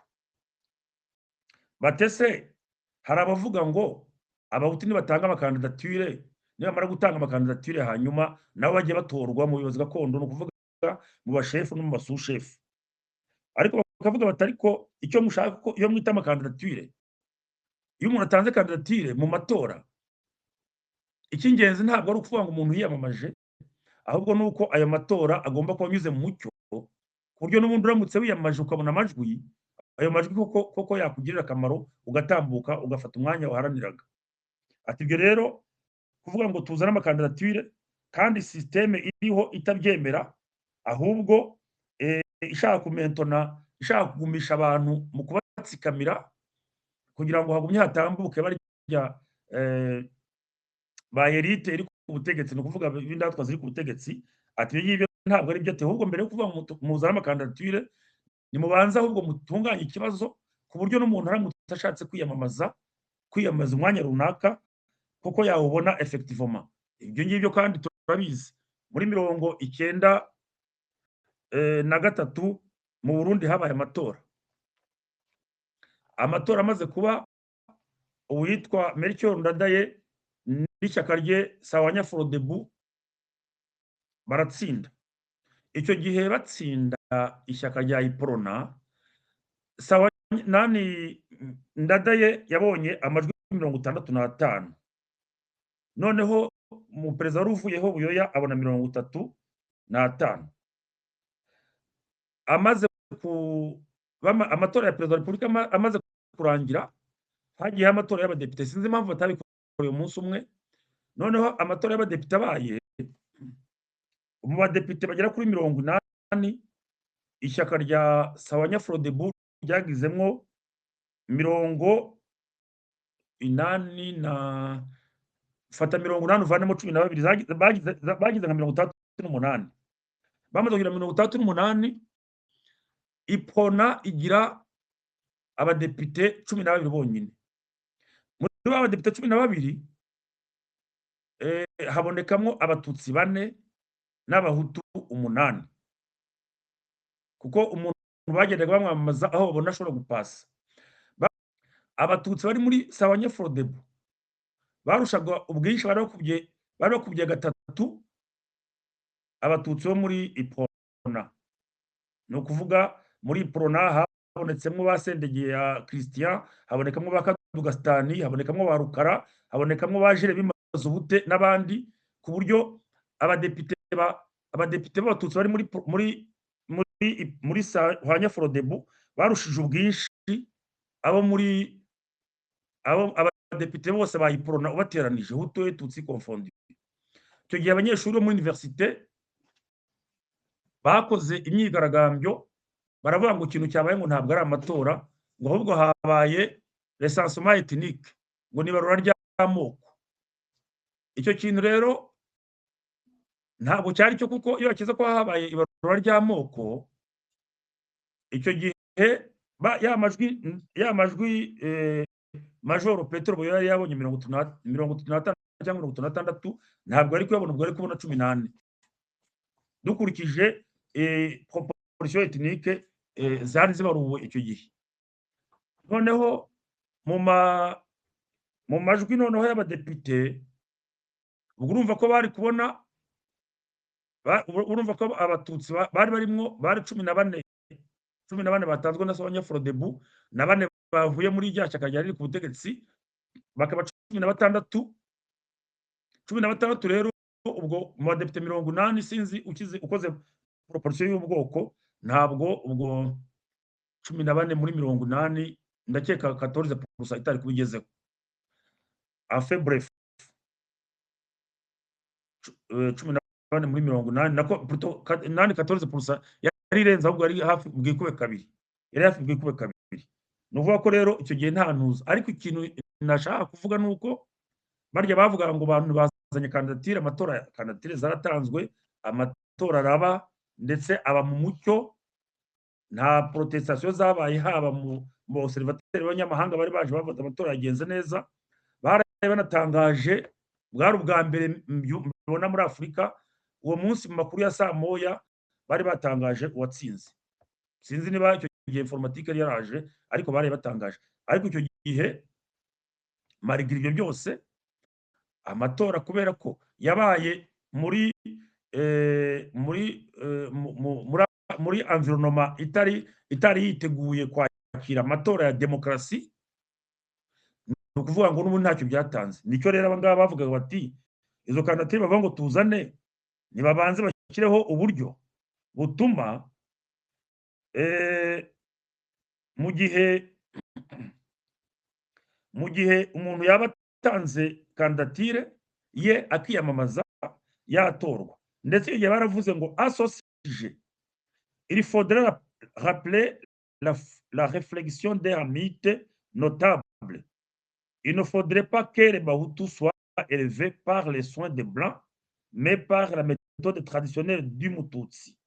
B: batese hari abavuga ngo abahutu nibatanga amakandidatire, nibamara gutanga amakandidatire hanyuma nabo bajye batorwa mu buyobozi gakondo, ni ukuvuga mu bashefu no mu basushefu. Ariko bakavuga bati ariko icyo mushaka ko iyo mwita amakandidatire, iyo umuntu atanze kandidatire mu matora, icy'ingenzi ntabwo ari ukuvuga ngo umuntu yiyamamaje, ahubwo ni uko ayo matora agomba kuba anyuze mu mucyo, ku buryo n'ubundi uramutse wiyamamaje ukabona amajwi, ayo majwi koko yakugirira akamaro, ugatambuka ugafata umwanya waharaniraga. Ati ibyo rero kuvuga ngo tuzane amakandidatire kandi sisiteme iriho itabyemera, ahubwo ishaka kugumisha abantu mu kubatsikamira kugira ngo hagumye hatambuke barya ba elite iri ku butegetsi, ni ukuvuga b'indatwa ziri ku butegetsi. Ati ibyo ngibyo ntabwo ari byo, ahubwo mbere yo kuvuga ngo muzane amakandidatire nimubanze ahubwo mutunganye ikibazo ku buryo n'umuntu aramutse ashatse kwiyamamaza umwanya runaka kuko yawubona effectivement. Ibyo ngibyo kandi turabizi muri 1993 mu Burundi habaye amatora amaze kuba, uwitwa Melchior Ndadaye n'ishyaka rye Sawanya Frodebu baratsinda. Icyo gihe batsinda ishyaka rya Iprona, Ndadaye yabonye amajwi 65, noneho umuperezida wari uvuyeho Buyoya abona 35. Amatora ya perezida wa repubulika amaze kurangira, hagiyeho amatora y'abadepite. Sinzi impamvu batabikoreye umunsi umwe. Noneho amatora y'abadepite abaye, mu badepite bagera kuri 80, ishyaka rya Sawanya Frodebu ryagizemwo 80 fata 80 uvanemo 12, bagize nka 68. Bamaze kugira 68, Iprona igira abadepite 12 bonyine. Muri ba badepite 12 habonekamwo abatutsi 4 n'abahutu 8, kuko umuntu bagendaga bamwamamaza aho babona ashobora gupasa. Abatutsi bari muri Sawanya Frodebu barushaga ubwinshi, bari bakubye gatatu abatutsi bo muri Iprona. Ni ukuvuga muri Iprona habonetsemo ba Sendegeye Christian, habonekamo ba Kadugasitani, habonekamo ba Rukara, habonekamo ba Jire bimaze ubute n'abandi, ku buryo abadepite b'abatutsi bari muri Sawanya Frodebu barushije ubwinshi abadepite bose ba Iprona ubateranije, Hutu et Tutsi confondu. Icyo gihe abanyeshuri bo muri universite bakoze imyigaragambyo baravuga ngo ikintu cyabaye ngo ntabwo ari amatora, ngo ahubwo habaye recensement ethnique, ngo ni ibarura ry'amoko. Icyo kintu rero ntabwo cyari cyo, kuko iyo bakiza ko habaye ibarura ry'amoko, icyo gihe ya majwi Majoro Petero Buyoya yari yabonye 35 cyangwa 36 ntabwo ari kuyabona, ubwo ari kubona 18 dukurikije proportion ethnique zari zibaruwe icyo gihe. Noneho mu majwi noneho y'abadepite, ubwo urumva ko bari kubona, urumva ko abatutsi bari barimwo bari 14 batanzwe na Sonia Frodebu na 4 bavuye muri rya shyaka ryari ku butegetsi, bakaba 16. 16 rero ubwo mu badepite 80 sinzi ukoze proportion y'ubwoko, ntabwo ubwo 14 muri 80 ndakeka 14% itari kubigezeho. Enfin bref, 14 muri 80 nako plutôt 14% yari irenze, ahubwo yari hafi bwikube kabiri, ni ukuvuga ko rero icyo gihe nta ntuza. Ariko ikintu nashaka kuvuga ni uko barya bavuga ngo abantu bazanye kandidatire, kandidatire zaratanzwe, amatora araba, ndetse aba mu mucyo, nta protestation zabaye, haba mu observateurs b'abanyamahanga bari baje bafata amatora yagenze neza. Baraye banatangaje, bwari ubwa mbere mbibona muri Afurika, uwo munsi mu makuru ya saa moya bari batangaje uwatsinze. Sinzi niba icyo gihe informatique yari yaraje, ariko baraye batangaje. Ariko icyo gihe malgré ibyo byose, amatora kubera ko yabaye muri environnement itari yiteguye kwakira amatora ya demokarasi, ni ukuvuga ngo n'ubu ntacyo byatanze. Nicyo rero abangaba bavugaga bati izo kandidatire bavuga ngo tuzane, nibabanze bashyireho uburyo butuma mu gihe umuntu yaba atanze kandidatire ye akiyamamaza yatorwa. Ndetse igihe baravuze ngo associé, il faudrait rappeler la réflexion d'un mythe notable. Il ne faudrait pas que les Bahutus soient élevés par les soins des Blancs, mais par la méthode traditionnelle du Mututsi.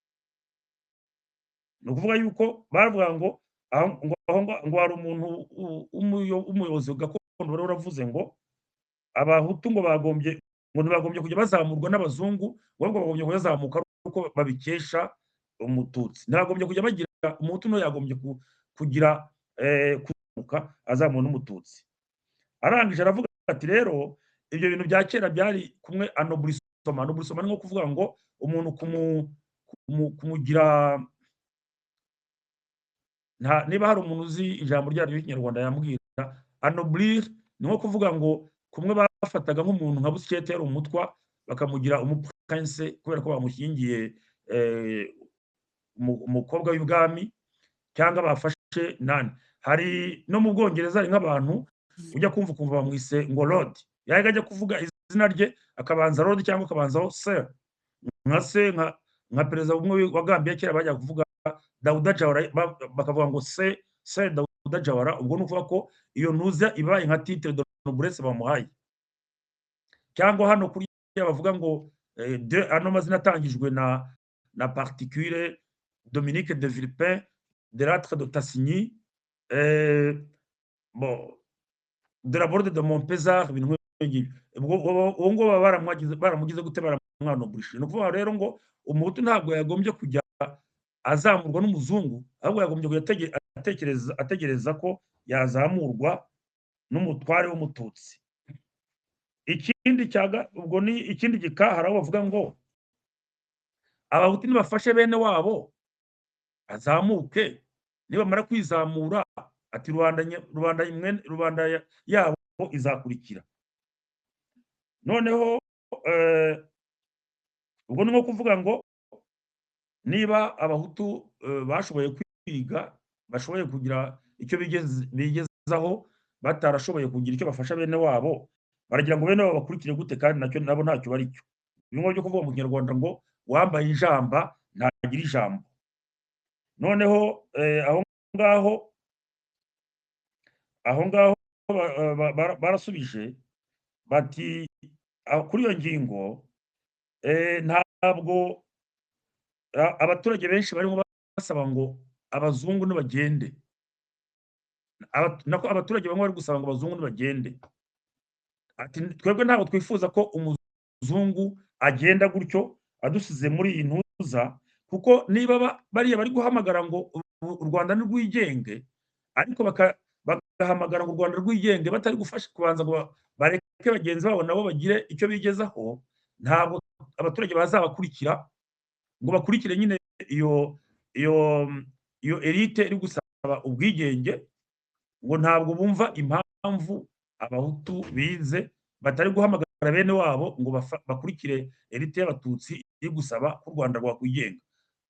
B: Ni ukuvuga yuko baravuga ngo hari umuntu umuyobozi gakondo wari waravuze ngo abahutu ngo ntibagombye kujya bazamurwa n'abazungu, ahubwo bagombye kuzamuka uko babikesha umututsi. Ntibagombye kujya bagira umuhutu no yagombye kugira kuzamuka azamura n'umututsi. Arangije aravuga ati rero ibyo bintu bya kera byari kumwe anobulisoma ni nko kuvuga ngo umuntu kumugira, niba hari umuntu uzi ijambo ryaryo ry'ikinyarwanda yambwira, anoblir ni nko kuvuga ngo kumwe bafataga nk'umuntu nka busikete yari umutwa, bakamugira umuprince kubera ko bamushyingiye umukobwa w'ibwami, cyangwa bafashe nani. Hari no mu Bwongereza hari nk'abantu ujya kumva bamwise ngo lord, yaga ajya kuvuga izina rye akabanza lord cyangwa akabanzaho sir, nka perezida umwe wa Gambia kera bajya kuvuga Dawuda Jawara, bakavuga ngo sir Dawuda Jawara. Ubwo ni ukuvuga ko iyo ntuza ibaye nka titre de noblesse bamuhaye. Cyangwa hano kuri bavuga ngo ano mazina atangijwe na particule Dominique de Villepin de l'Atre de Tassigny, de la Borde de Montpezard, ibintu nk'ibyo. Uwo ngo baramugize gute, baramwanobulishe. Ni ukuvuga rero ngo umuhutu ntabwo yagombye kujya azamurwa n'umuzungu, ahubwo yagombye kujya ategereza ko yazamurwa n'umutware w'umututsi. Ubwo ni ikindi gika, hari aho bavuga ngo abahutu nibafashe bene wabo azamuke, nibamara kwizamura ati rubanda yabo izakurikira. Noneho ubwo ni nko kuvuga ngo niba abahutu bashoboye kwiga, bashoboye kugira icyo bigezaho, batarashoboye kugira icyo bafasha bene wabo, baragira ngo bene wabo bakurikire gute kandi nabo ntacyo bari cyo. Bimwe byo kuvuga mu Kinyarwanda ngo wambaye ijamba ntagira ijambo. noneho ngaho aho ngaho barasubije bati kuri iyo ngingo ntabwo abaturage benshi barimo basaba ngo abazungu nibagende, nako abaturage bamwe bari gusaba ngo abazungu nibagende, ati twebwe ntabwo twifuza ko umuzungu agenda gutyo adusize muri iyi ntuza, kuko niba bariya bari guhamagara ngo u Rwanda nirwigenge, ariko bagahamagara ngo u Rwanda rwigenge batari gufasha kubanza ngo bareke bagenzi babo nabo bagire icyo bigezaho, ntabwo abaturage bazabakurikira ngo bakurikire nyine iyo elite iri gusaba ubwigenge, ngo ntabwo bumva impamvu abahutu bize batari guhamagara bene wabo ngo bakurikire elite y'abatutsi iri gusaba ko u Rwanda rwakwigenga.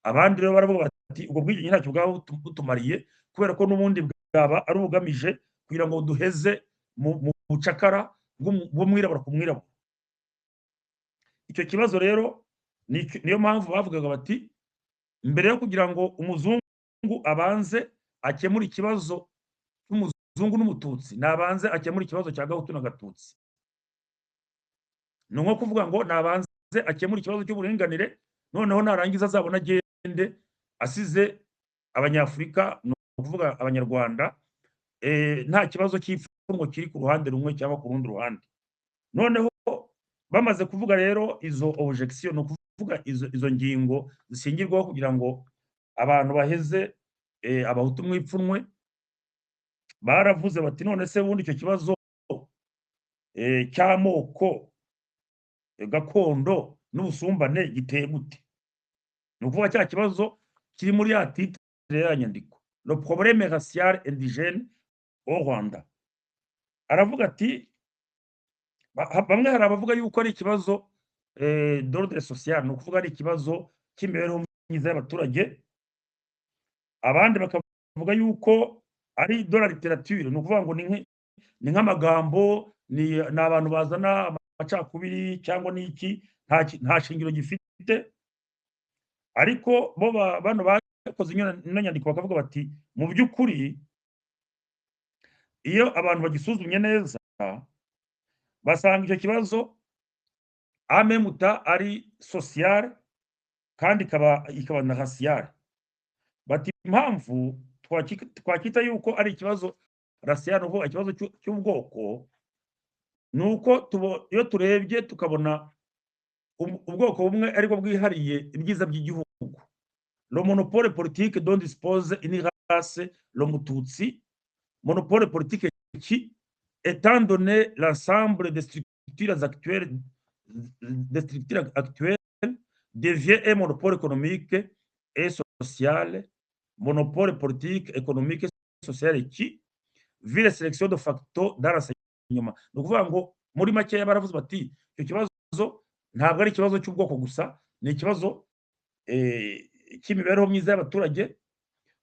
B: Abandi rero baravuga bati ubwo bwigenge ntacyo bwaba butumariye, kubera ko n'ubundi bwaba ari ubugamije kugira ngo duheze mu bucakara bw'umwirabura ku mwirabura. Icyo kibazo rero niyo mpamvu bavugaga bati mbere yo kugira ngo umuzungu abanze akemure ikibazo cy'umuzungu n'umututsi, nabanze akemure ikibazo cya gahutu na gatutsi. Ni nko kuvuga ngo nabanze akemure ikibazo cy'uburinganire, noneho narangiza azabona agende asize abanyafurika, ni ukuvuga abanyarwanda, nta kibazo cy'ipfunwe kiri ku ruhande rumwe cyangwa ku rundi ruhande. Noneho bamaze kuvuga rero izo objection, ni ukuvuga izo ngingo zishingirwaho kugira ngo abantu baheze abahutu mu ipfunwe, baravuze bati none se ubundi icyo kibazo cy'amoko gakondo n'ubusumbane giteye gute? Ni ukuvuga cya kibazo kiri muri ya titre ya nyandiko, le problème racial indigène au Rwanda. Aravuga ati bamwe hari abavuga yuko ari ikibazo d'ordre social, ni ukuvuga ari ikibazo cy'imibereho myiza y'abaturage, abandi bakavuga yuko ari de la littérature, ni ukuvuga ngo ni nk'amagambo, ni abantu bazana amacakubiri cyangwa n'iki, nta shingiro gifite. Ariko bo bano bakoze ino nyandiko bakavuga bati mu by'ukuri iyo abantu bagisuzumye neza basanga icyo kibazo amemuta ari social kandi ikaba na racial. Bati impamvu twakita yuko ari ikibazo racial, uvuga ikibazo cy'ubwoko, ni uko iyo turebye tukabona ubwoko bumwe ariko bwihariye ibyiza by'igihugu. Le monopole politique dont dispose une race, le mututsi, monopole politique qui, étant donné l'ensemble des structures actuelles, devient un monopole économique et social, monopole politique, économique et social qui, vu la sélection de facto dans l'enseignement. Ni ukuvuga ngo muri makeya baravuze bati icyo kibazo ntabwo ari ikibazo cy'ubwoko gusa, ni ikibazo cy'imibereho myiza y'abaturage,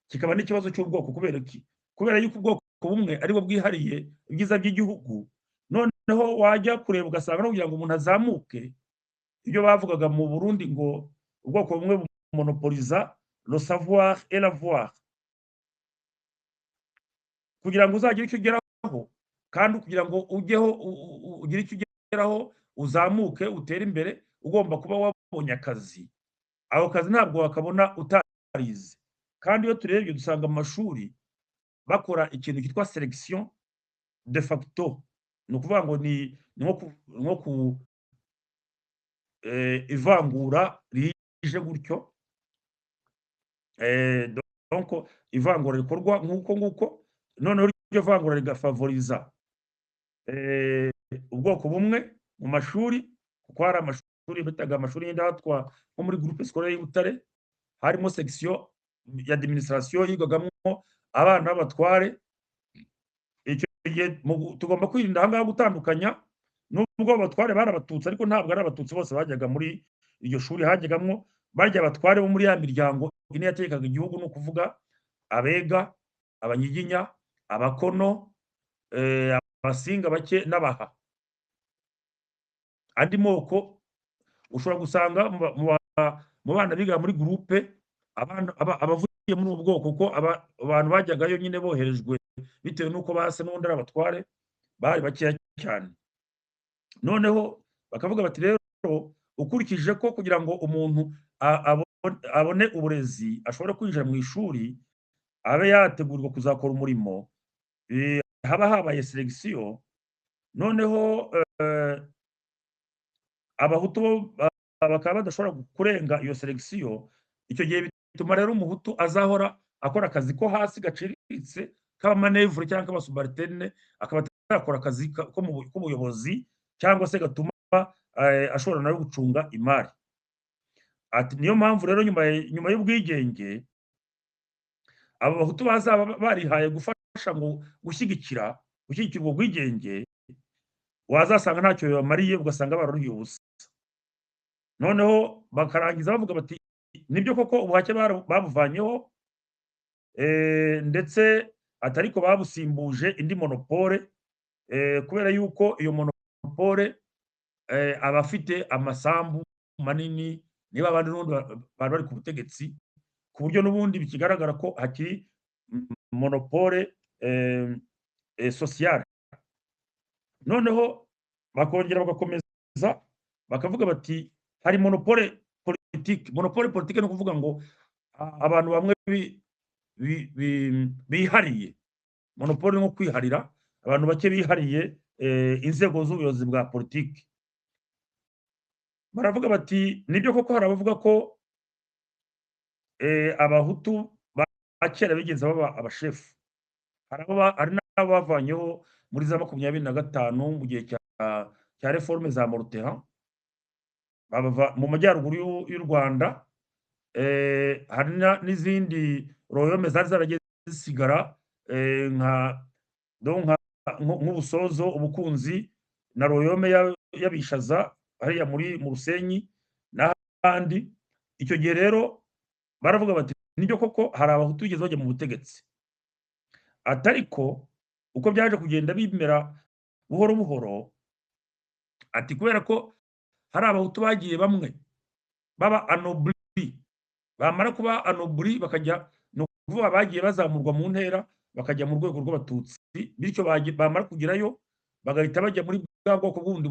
B: kikaba n'ikibazo cy'ubwoko. Kubera iki? Kubera yuko ubwoko bumwe aribwo bwihariye ibyiza by'igihugu, noneho wajya kureba ugasanga no kugira ngo umuntu azamuke, ibyo bavugaga mu Burundi ngo ubwoko bumwe bumonopoliza le savoir et l'avoir. Kugira ngo uzagire icyo ugeraho, kandi kugira ngo ujyeho ugire icyo ugeraho, uzamuke utere imbere, ugomba kuba wabonye akazi. Ako kazi ntabwo wakabona utarize. Kandi iyo turebye dusanga mu mashuri bakora ikintu cyitwa selection de facto, ni ukuvuga ngo ni nko ku ivangura rije gutyo, donc ivangura rikorwa nk'uko, noneho iryo vangura rigafavoriza ubwoko bumwe mu mashuri, kuko hari amashuri bitaga amashuri y'indatwa nko muri groupe scolaire y'Ibutare, harimo section y'administration yigagamo abana b'abatware. Icyo gihe tugomba kwirinda aha ngaha gutandukanya, nubwo abatware bari abatutsi ariko ntabwo ari abatutsi bose bajyaga muri iryo shuri, hajyagamo barya abatware bo muri ya miryango ine yategekaga igihugu, ni ukuvuga abega, abanyiginya, abakono, abasinga bake n'abaha. Andi moko ushobora gusanga mu bana biga muri groupe abavuye muri ubu bwoko kuko abantu bajyagayo nyine boherejwe bitewe n'uko base n'ubundi ari abatware bari bakeya cyane. Noneho bakavuga bati rero ukurikije ko kugira ngo umuntu abone uburezi ashobora kwinjira mu ishuri abe yategurirwa kuzakora umurimo, haba habaye selekisiyo. Noneho abahutu bo bakaba badashobora kurenga iyo selekisiyo. Icyo gihe bituma rero umuhutu azahora akora akazi ko hasi gaciriritse k'abamanevure cyangwa k'abasubaritene, akaba atakora akazi k'ubuyobozi cyangwa se gatuma ashobora nawe gucunga imari. Ati niyo mpamvu rero nyuma y'ubwigenge abo bahutu bazaba barihaye gufasha ngo gushyigikira ubwo bwigenge, wazasanga ntacyo bibamariye, ugasanga bararuhiye ubusa. Noneho bakarangiza bavuga bati nibyo koko ubuhake babuvanyeho, ndetse atariko babusimbuje indi monopole, kubera yuko iyo monopole abafite amasambu manini niba abandi n'ubundi bari bari ku butegetsi, ku buryo n'ubundi bikigaragara ko hakiri monopole sociale. Noneho bakongera bagakomeza bakavuga bati hari monopole politique. Monopole politique ni ukuvuga ngo abantu bamwe bihariye. Monopole ni nko kwiharira, abantu bake bihariye inzego z'ubuyobozi bwa politiki. Baravuga bati nibyo koko hari abavuga ko abahutu ba kera bigeze baba abashefu. Hari n'abo bavanyeho muri za 25 mu gihe cya reforme za Morutehan, bava mu majyaruguru y'u Rwanda. Hari n'izindi royome zari zaragiye zisigara, nk'Ubusozo, Ubukunzi na royome y'Abishaza hariya mu Rusenyi n'ahandi. Icyo gihe rero baravuga bati nibyo koko hari abahutu bigeze bajya mu butegetsi, atariko uko byaje kugenda bimera buhoro buhoro. Ati kubera ko hari abahutu bagiye bamwe baba anobli, bamara kuba anobli bakajya, ni ukuvuga bagiye bazamurwa mu ntera bakajya mu rwego rw'abatutsi, bityo bamara kugerayo bagahita bajya muri bwa bwoko bundi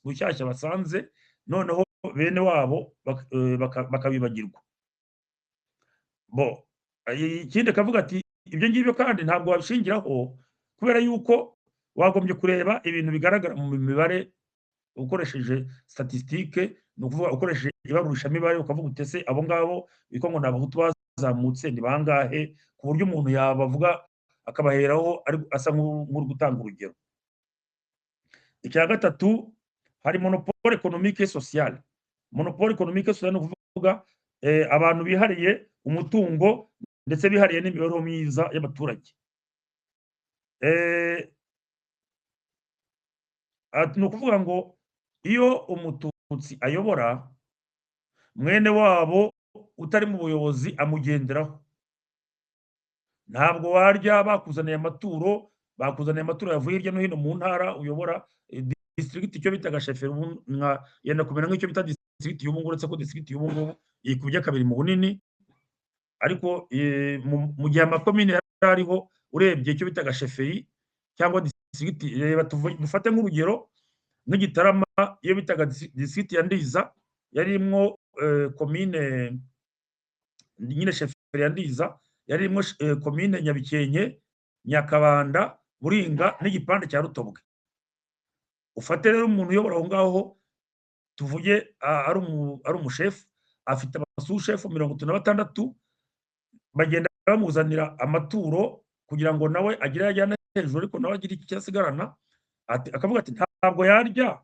B: bushyashya basanze, noneho bene wabo bakabibagirwa. Ikindi akavuga ati ibyo ngibyo kandi ntabwo wabishingiraho, kubera yuko wagombye kureba ibintu bigaragara mu mibare ukoresheje statistique, ni ukuvuga ukoresheje ibarurishamibare, ukavuga uti ese abo ngabo biko ngo ni abahutu bazamutse ni bangahe, ku buryo umuntu yabavuga akabaheraho asa nk'uri gutanga urugero. Icya gatatu, hari monopole économique et sociale. Monopole économique et sociale ni ukuvuga abantu bihariye umutungo ndetse bihariye n'imibereho myiza y'abaturage. Ni ukuvuga ngo iyo umututsi ayobora, mwene wabo utari mu buyobozi amugenderaho. Ntabwo warya bakuzaniye amaturo yavuye hirya no hino mu ntara uyobora, district icyo bitaga sheferi, yenda kumera nk'icyo bita district y'ubu ngubu, uretse ko district y'ubu ngubu yikubye kabiri mu bunini. Ariko mu gihe amakomine yari ariho, urebye icyo bitaga sheferi cyangwa district, reba dufate nk'urugero nk'Igitarama, iyo bitaga district ya Ndiza yari imwo komine nyine sheferi ya Ndiza yari imwo komine Nyabikenke, Nyakabanda, Buringa n'igipande cya Rutobwe. Ufate rero umuntu uyobora aho ngaho, tuvuge ari umushefu, afite abasushefu 36, bagenda bamuzanira amaturo kugira ngo nawe agire yajyana hejuru, ariko nawe agire icyo asigarana. Akavuga ati ntabwo yarya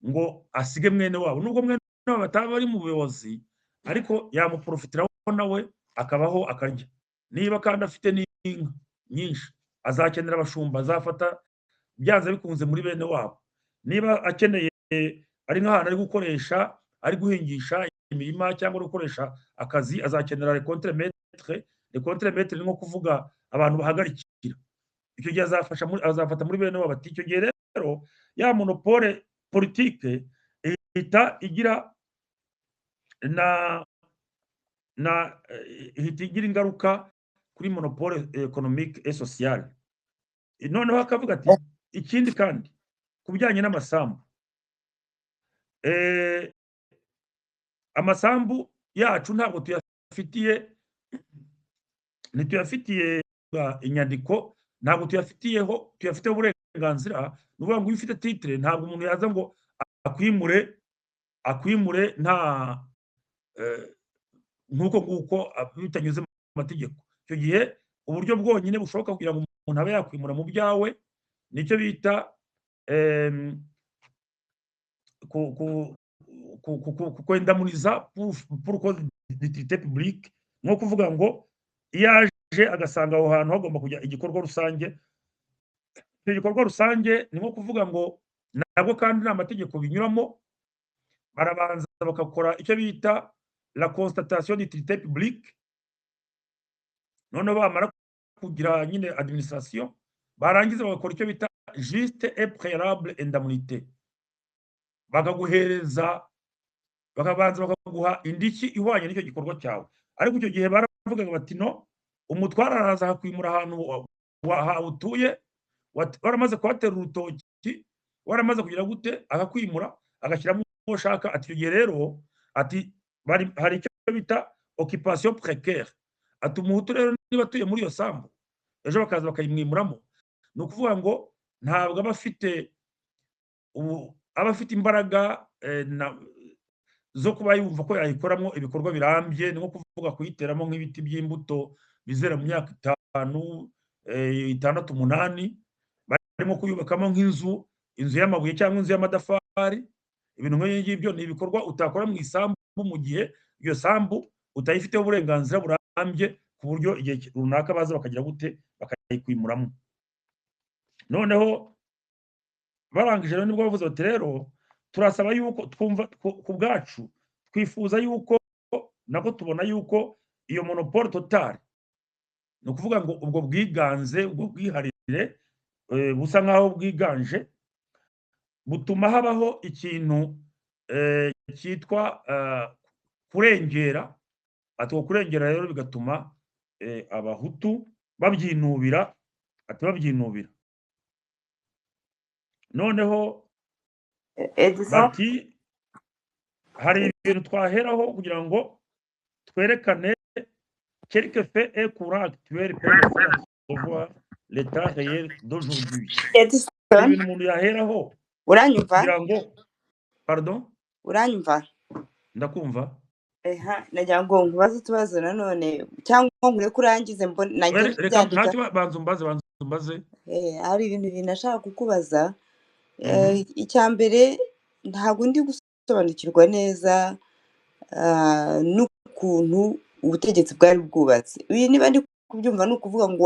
B: ngo asige mwene wabo, nubwo mwene wabo bataba bari mu buyobozi, ariko yamuprofitiraho nawe akabaho akarya. Niba kandi afite n'inka nyinshi, azakenera abashumba, azafata byanze bikunze muri bene wabo. Niba akeneye ari nk'ahantu ari gukoresha, ari guhingisha imirima cyangwa gukoresha akazi, azakenera le contre-maître. Le contre-maître ni nko kuvuga abantu bahagarikira. Icyo gihe azafata muri bene wabo. Icyo gihe rero ya monopole politique ihita igira ihita igira ingaruka kuri monopole économique et sociale. Noneho akavuga ati ikindi kandi ku bijyanye n'amasambu, amasambu yacu ntabwo ntituyafitiye inyandiko, ntabwo tuyafiteho uburenganzira. Ni ukuvuga ngo iyo ufite titre ntabwo umuntu yaza ngo akwimure nta nk'uko nguko bitanyuze mu mategeko. Icyo gihe uburyo bwonyine bushoboka kugira ngo umuntu abe yakwimura mu byawe nicyo bita kwendamuriza pour cause d'utilité publique, nko kuvuga ngo iyo aje agasanga aho hantu hagomba kujya igikorwa rusange, icyo gikorwa rusange ni nko kuvuga ngo nabwo kandi nta mategeko binyuramo, barabanza bagakora icyo bita la constatation d'utilité publique, noneho bamara kugira nyine administration, barangiza bagakora icyo bita juste et préalable indemnité, bakabanza bakaguha indishyi ihwanye n'icyo gikorwa cyawe. Ariko icyo gihe baravugaga bati no, umutware araza akakwimura ahantu utuye, waramaze kuhatera urutoki, waramaze kugira gute, akakwimura agashyiramo uwo ushaka. Ati icyo gihe rero ati hari icyo bita occupation précaire, ati umuhutu rero niba atuye muri iyo sambu ejo bakaza bakayimwimuramo, ni ukuvuga ngo ntabwo aba afite imbaraga zo kuba yumva ko yayikoramo ibikorwa birambye. Ni nko kuvuga kuyiteramo nk'ibiti by'imbuto bizera mu myaka 5, 6, 8, barimo kuyubakamo nk'inzu y'amabuye cyangwa inzu y'amatafari. Ibintu nk'ibyo ngibyo ni ibikorwa utakora mu isambu mu gihe iyo sambu utayifiteho uburenganzira burambye, ku buryo igihe runaka baza bakagira gute, bakayikwimuramo. Noneho barangije rero nibwo bavuze bati rero turasaba yuko twumva ku bwacu twifuza yuko nako tubona yuko iyo monopole totale, ni ukuvuga ngo ubwo bwiganze, ubwo bwiharire busa nk'aho bwiganje, butuma habaho ikintu cyitwa kurengera. Ati uko kurengera rero bigatuma abahutu babyinubira, noneho bati hari ibintu twaheraho kugira ngo twerekane quelque fait et courant actuel pour voir l'état réel d'aujourd'hui. Hari ibintu umuntu yaheraho kugira ngo pardon,
C: uranyumva?
B: ndakumva.
C: Nagira ngo nkubaze utubazo nanone cyangwa nkure kurangize
B: reka banza umbaze.
C: Hari ibintu nashaka kukubaza. Icya mbere, ntabwo ndi gusobanukirwa neza n'ukuntu ubutegetsi bwari bwubatse. Niba ndi kubyumva ni ukuvuga ngo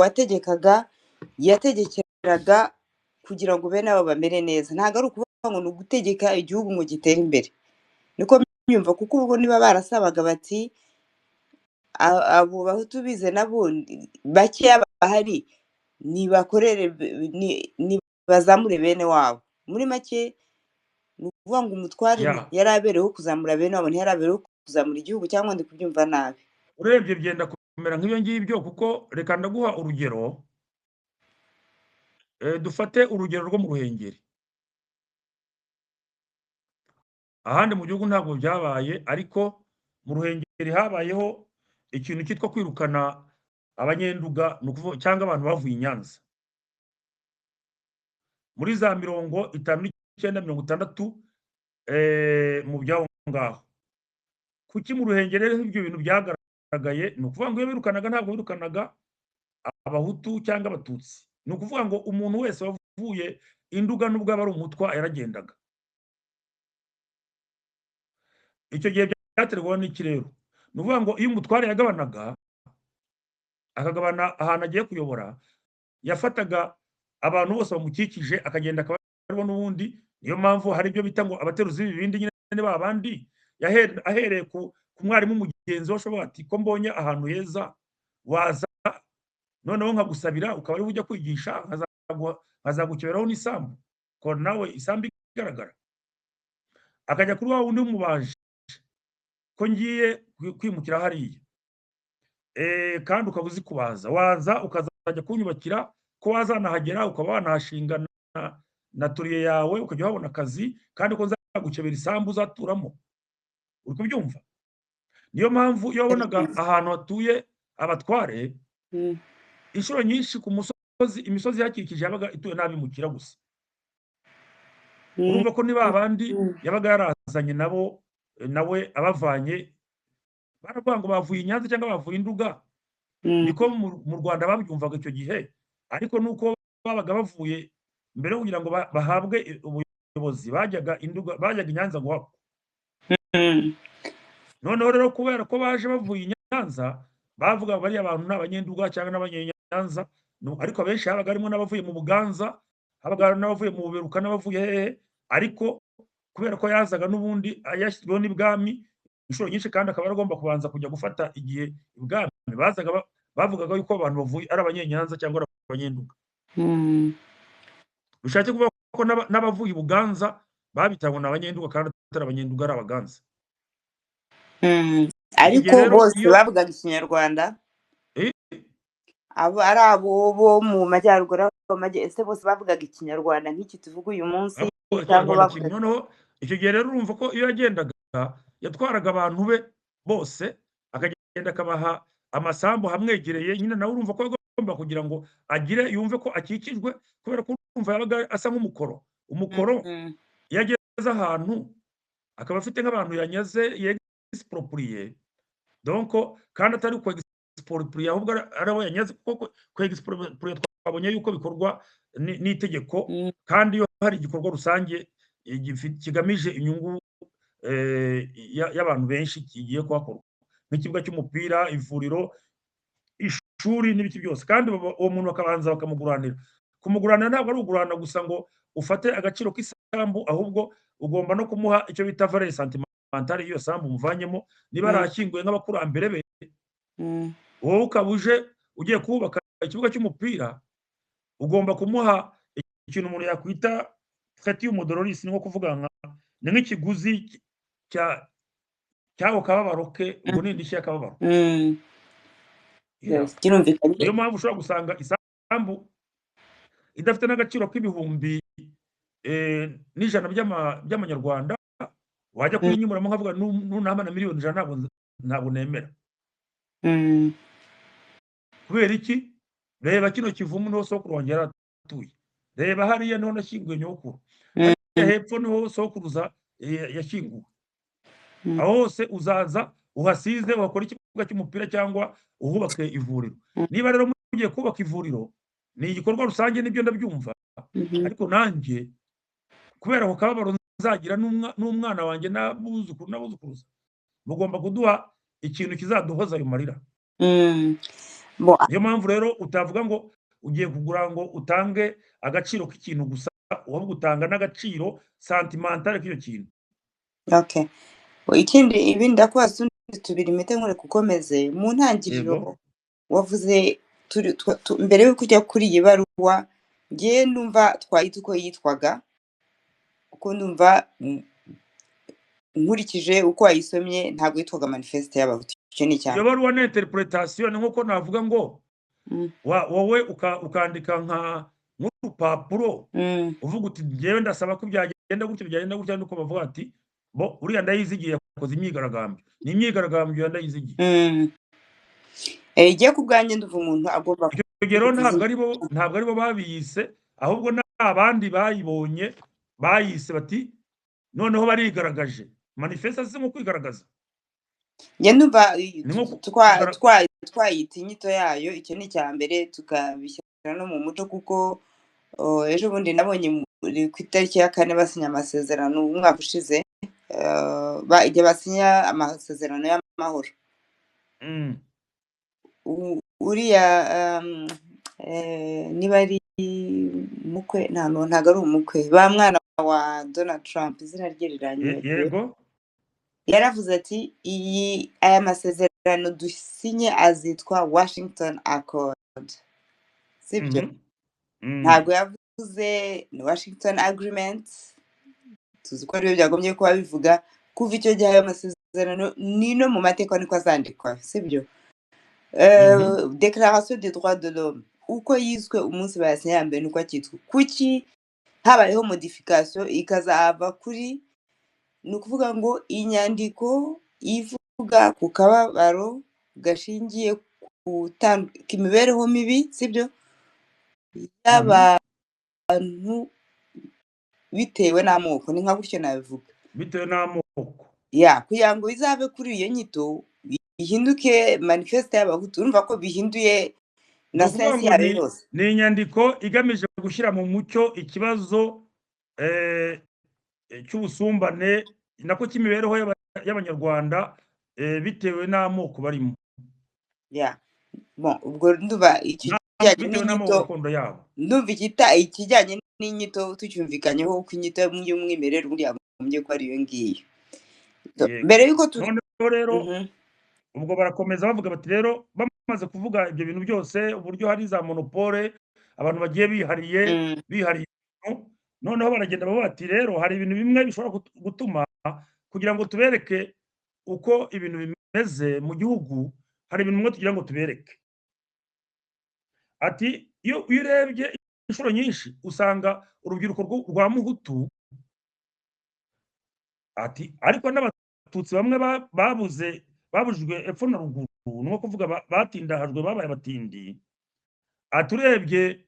C: yategekeraga kugira ngo bene abo bamere neza, ntabwo ari ukuvuga ngo ni ugutegeka igihugu ngo gitere imbere. Niko mbyumva, kuko ubwo niba barasabaga bati abo bahutu bize nabo bakeya bahari nibakorere, nibazamure bene wabo. Muri make ni ukuvuga ngo umutware yari abereyeho kuzamura bene wabo, ntiyari abereyeho kuzamura igihugu, cyangwa ndi kubyumva nabi?
B: Urebye byenda kumera nk'ibyo ngibyo, kuko reka ndaguha urugero. Dufate urugero rwo mu Ruhengeri. Ahandi mu gihugu ntabwo byabaye, ariko mu Ruhengeri habayeho ikintu cyitwa kwirukana abanyenduga, ni ukuvuga cyangwa abantu bavuye i Nyanza muri za 59, 60 mu byaho ngaho. Kuki mu Ruhengeri rero ibyo bintu byagaragaye? Ni ukuvuga ngo iyo birukanaga ntabwo birukanaga abahutu cyangwa abatutsi, ni ukuvuga ngo umuntu wese wavuye Induga nubwo aba ari umutwa yaragendaga. Icyo gihe byaterwaho n'iki rero? Ni ukuvuga ngo iyo umutware yagabanaga, akagabana ahantu agiye kuyobora, yafataga abantu bose bamukikije akagenda akabarimo n'ubundi. Niyo mpamvu hari ibyo bita ngo abateruzi b'ibibindi, nyine babandi ahereye ku mwarimu mugenzi we, ashobora ati ko mbonye ahantu heza waza noneho nkagusabira ukaba ari ujya kwigisha, nkazagukeberaho n'isambu, ko nawe isambu igaragara. Akajya kuri wa wundi w'umubaji, ko ngiye kwimukira hariya, kandi ukaba uzi kubaza waza ukazajya kunyubakira ko wazanahagera ukaba wanahashinga na turiye yawe ukajya wabona akazi kandi ko nzagukebera isambu uzaturamo uri kubyumva niyo mpamvu iyo wabonaga ahantu hatuye abatware inshuro nyinshi ku musozi imisozi ihakikije yabaga ituwe n'abimukira gusa urumva ko niba abandi yabaga yarazanye nabo nawe abavanye baravuga ngo bavuye i Nyanza cyangwa bavuye i Nduga niko mu Rwanda babyumvaga icyo gihe ariko nuko babaga bavuye mbere kugira ngo bahabwe ubuyobozi bajyaga i Nyanza ngo noneho rero kubera ko baje bavuye i Nyanza bavuga bari abantu n'abanyenduga cyangwa n'abanyenyanza ariko abenshi habaga harimo n'abavuye mu Buganza habaga n'abavuye mu Buberuka n'abavuye hehe ariko kubera ko yazaga n'ubundi yashyizweho n'ibwami inshuro nyinshi kandi akaba agomba kubanza kujya gufata igihe ibwami bavugaga yuko abantu bavuye ari abanyenyanza cyangwa abanyenduga bishatse kuvuga ko n'abavuye i Buganza babitangwa n'abanyenduga kandi atari abanyenduga ari abaganza
C: ariko bose bavugaga ikinyarwanda ari abo bo mu majyaruguru ese bose bavugaga ikinyarwanda nk'iki tuvuga uyu munsi cyangwa
B: noneho icyo gihe rero urumva ko iyo yagendaga yatwaraga abantu be bose akagenda akabaha amasambu hamwegereye nyine nawe urumva ko agomba kugira ngo agire yumve ko akikijwe kubera ko urumva yabaga asa nk'umukoro iyo ageze ahantu akaba afite nk'abantu yanyaze yegisipropuriye donko kandi atari kwegisipropuriye ahubwo ari abo yanyaze kuko kwegisipropuriye twabonye yuko bikorwa n'itegeko kandi iyo hari igikorwa rusange kigamije inyungu y'abantu benshi kigiye kuhakorwa nk'ikibuga cy'umupira ivuriro ishuri n'ibiki byose kandi uwo muntu bakabanza bakamuguranira kumuguranira ntabwo ari ugurana gusa ngo ufate agaciro k'isambu ahubwo ugomba no kumuha icyo bita valeur sentimentale y'iyo sambu umuvanyemo niba arashyinguye nk'abakurambere be wowe ukaba uje ugiye kubaka ikibuga cy'umupira ugomba kumuha ikintu umuntu yakwita fati y'umudororisi ni nko kuvuga ni nk'ikiguzi cy'ako kababaro ke ubwo ni indishyi y'akababaro niyo mpamvu ushobora gusanga isambu idafite n'agaciro k'ibihumbi n'ijana by'amanyarwanda wajya kuyinyimuramo nkavuga nunama na miliyoni 100 ntabwo nemera kubera iki reba kino kivumu niho sokuru wanjye yaratuye reba hariya niho nashyinguye nyokuru hepfo niho sokuruza yashyinguwe aho hose uzaza uhasize wakora ikibuga cy'umupira cyangwa uhubake ivuriro niba rero mugiye kubaka ivuriro ni igikorwa rusange nibyo ndabyumva ariko nanjye kubera ko kababaro nzagira n'umwana wanjye n'abuzukuruza mugomba kuduha ikintu kizaduhoza ayo marira niyo mpamvu rero utavuga ngo ugiye kugura ngo utange agaciro k'ikintu gusa ahubwo utanga n'agaciro sentimentale k'iyo kintu
C: ikindi ibindi ndakubaza tubiri mite nkore kukomeze mu ntangiriro wavuze mbere yo kujya kuri iyi baruwa ngiye numva twayita uko yitwaga uko numva nkurikije uko wayisomye ntabwo yitwaga manifeste y'abahutu icyo ni cyane
B: iyo baruwa ni interpretation nk'uko navuga ngo wowe ukandika nk'urupapuro uvuga uti ngewe ndasaba ko byagenda gutya nuko bavuga ati bo uriya ndayizigiye yakoze imyigaragambyo ni imyigaragambyo ndayizigiye
C: igiye ku bwanjye ndumva umuntu agomba
B: kugero ntabwo aribo babiyise ahubwo n'abandi bayibonye bayise bati noneho barigaragaje manifeste zimo kwigaragaza
C: njye ndumva twayita inyito yayo icyo ni icya mbere tukabishyira no mu muco kuko ejo bundi nabonye ku itariki ya 4 basinya amasezerano umwaka ushize igihe basinya amasezerano y'amahoro uriya niba ari umukwe ntabwo ari umukwe ba mwana wa Donald Trump izina rye riranyuye
B: yego
C: yaravuze ati aya masezerano dusinye azitwa Washington Accord sibyo ntabwo yavuze ni Washington Agreement tuzi ko ariyo byagombye kuba bivuga kuva icyo gihe ayo masezerano ni no mu mateka niko azandikwa sibyo Déclaration des droits de l'homme uko yiswe umunsi bayasinye ya mbere niko akitwa. Kuki habayeho modification ikazava kuri ni ukuvuga ngo inyandiko ivuga ku kababaro gashingiye ku mibereho mibi sibyo y'abantu bitewe n'amoko, ni nka gutyo nabivuga.
B: bitewe n'amoko.
C: Ya kugira ngo bizave kuri iyo nyito bihinduke manifeste y'abahutu, urumva ko bihinduye
B: Ni
C: na
B: ukuvuga
C: sensi
B: ngo
C: yayo yose.
B: ni inyandiko igamije gushyira mu mucyo ikibazo cy'ubusumbane nako cy'imibereho y'abanyarwanda bitewe n'amoko barimo,
C: Ya bon ubwo ndumva ikijyanye
B: bitewe n'amoko
C: n'inyito,
B: gakondo yabo.
C: ndumva ikijyanye n'inyito tucyumvikanyeho uko inyito y'umwimerere ubundi yagombye ko ari iyo ngiyo.
B: Yego.
C: Mbere y'uko
B: Noneho rero ubwo barakomeza bavuga bati rero bamaze kuvuga ibyo bintu byose uburyo hari za monopole abantu bagiye bihariye ibintu, noneho baragenda bavuga bati rero hari ibintu bimwe bishobora gutuma kugira ngo tubereke uko ibintu bimeze mu gihugu, hari ibintu bimwe tugira ngo tubereke. Ati iyo urebye inshuro nyinshi usanga urubyiruko rwa muhutu ati ariko n'abatutsi bamwe babujijwe epfo na ruguru, ni nko kuvuga batindahajwe babaye abatindi. Ati urebye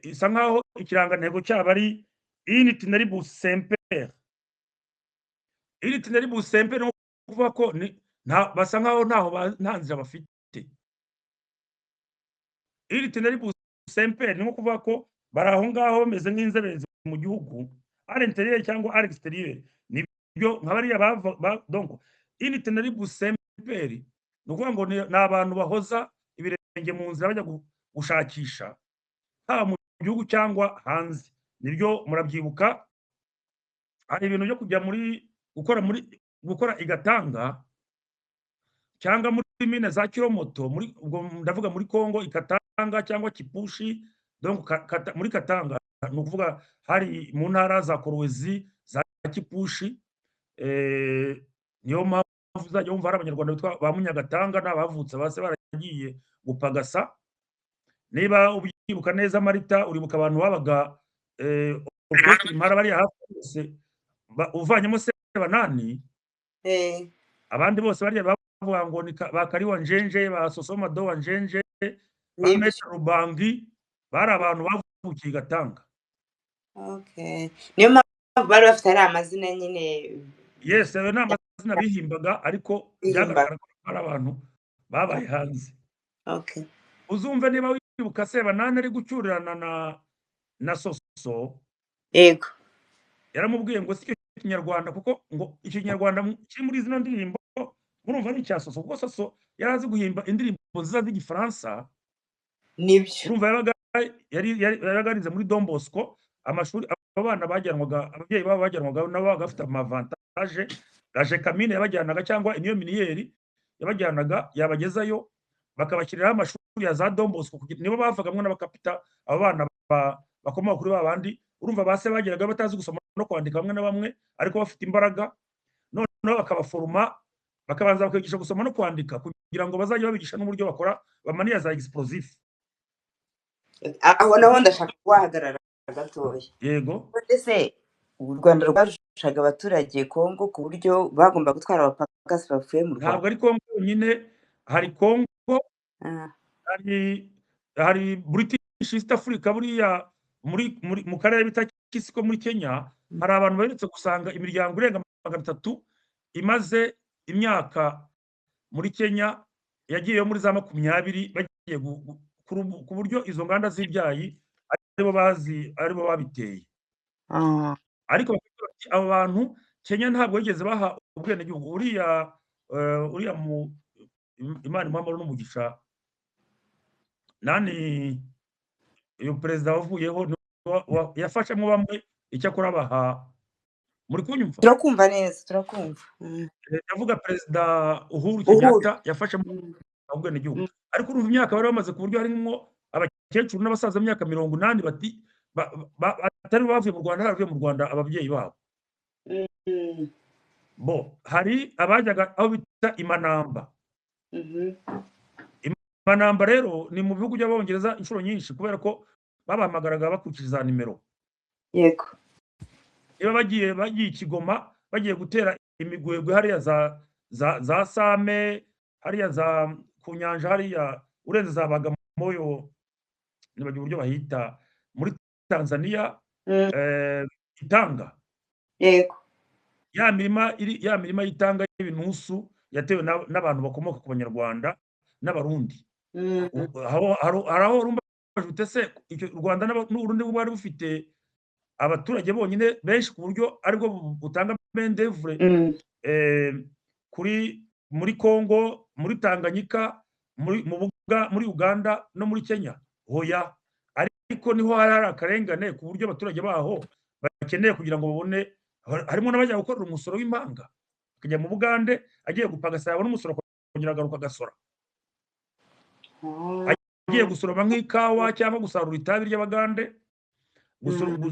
B: isa nkaho ikirangantego cyabo ari itineribus semper. Itineribus semper ni ukuvuga ko basa nkaho nta nzira bafite. Itineribus semper ni nko kuvuga ko bari aho ngaho bameze nk'inzererezi mu gihugu, ari interieur cyangwa ari exterieur. Nibyo nka bariya donc itineribus semper ni ukuvuga ngo ni abantu bahoza ibirenge mu nzira bajya gushakisha haba mu gihugu cyangwa hanze. Nibyo murabyibuka, hari ibintu byo kujya gukora igatanga cyangwa muri mine za kilomoto, ubwo ndavuga muri Kongo ikatanga cyangwa kipushi, donc muri Katanga ni ukuvuga hari mu ntara za Kolwezi za kipushi. Niyo mpamvu uzajya wumva hari abanyarwanda bitwa ba Munyagatanga n'abavutse base baragiye gupagasa. Niba ubyibuka neza Marita, uribuka abantu babaga orchestre impara bari hafi bose uvanyemo Sebanani, abandi bose bari bavuga ngo ni bakari wa Njenje, ba Sosoma do wa Njenje, ba Metre Rubangi, bari abantu bavukiye Gatanga.
C: Okay, niyo mpamvu bari bafite ari amazina nyine.
B: Yes, ayo ni amazina bihimbaga ariko byagaragara ko ari abantu babaye hanze.
C: Okay.
B: Uzumve niba wibuka Sebanani ari gucyurirana na Soso.
C: Yego.
B: Yaramubwiye ngo si Kinyarwanda kuko ngo Ikinyarwanda kiri muri zino ndirimbo murumva ni cya Soso, kuko Soso yarazi guhimba indirimbo nziza z'igifaransa.
C: Nibyo.
B: Urumva yaragarize muri Don Bosco, amashuri abana bajyanwaga, ababyeyi babo bajyanwaga nabo bagafite amavantage. Raje Kamine yabajyanaga cyangwa Iniyo Miniyeri yabajyanaga yabagezayo bakabashyiriraho amashuri ya za Don Bosco, nibo bavagamwe n'abakapita abo bana bakomoka kuri babandi. Urumva base bageraga batazi gusoma no kwandika bamwe na bamwe ariko bafite imbaraga, noneho bakabaforuma bakabanza bakigisha gusoma no kwandika kugira ngo bazajye babigisha n'uburyo bakora bamaniya za explosif.
C: Aho naho ndashaka kuhagarara gatoya.
B: Yego.
C: Ese u Rwanda rwarushaga abaturage Kongo ku buryo bagomba gutwara abapagasi bavuye mu Rwanda?
B: Ntabwo ari Kongo nyine, hari Kongo, hari British East Africa, buriya mu karere bita Kisiko muri Kenya hari abantu baherutse gusanga imiryango irenga 300 imaze imyaka muri Kenya yagiyeyo muri za 20 bagiye ku buryo izo nganda z'ibyayi aribo babiteye. Ariko abo bantu Kenya ntabwo yigeze baha ubwenegihugu. Uriya Imana impamvu n'umugisha nani uyu perezida wavuyeho yafashemo bamwe icyakora baha. Muri kunyumva?
C: Turakumva neza, turakumva.
B: Ndavuga perezida Uhuru Kenyatta yafashemo ubwenegihugu, ariko urumva imyaka bari bamaze ku buryo harimo abakecuru n'abasaza imyaka 80 atari bavuye mu Rwanda, haravuye mu Rwanda ababyeyi babo. Bo hari abajyaga aho bita Imanamba. Manamba rero ni mu bihugu by'abongereza inshuro nyinshi kubera ko babahamagaraga bakurikije za nimero.
C: yego
B: Niba bagiye Kigoma bagiye gutera imigwegwe hariya za Same hariya za ku nyanja hariya urenze za Bagamoyo nibagiwe uburyo bahita muri Tanzania Itanga.
C: yego
B: Ya mirima y'Itanga y'ibintusu yatewe n'abantu bakomoka ku Banyarwanda n'Abarundi. Haraho rumba bajute se u Rwanda n'Uburundi bwari bufite abaturage bonyine benshi ku buryo aribwo butanga main-d'œuvre muri Congo, muri Tanganyika, muri Uganda no muri Kenya. Hoya ariko niho hari akarengane ku buryo abaturage baho bakeneye kugira ngo babone, harimo n'abajya gukorera umusoro w'impanga akajya mu Bugande agiye gupaga sayabona umusoro kongera agaruka agasora, agiye gusoroma nk'ikawa cyangwa gusarura itabi ry'Abagande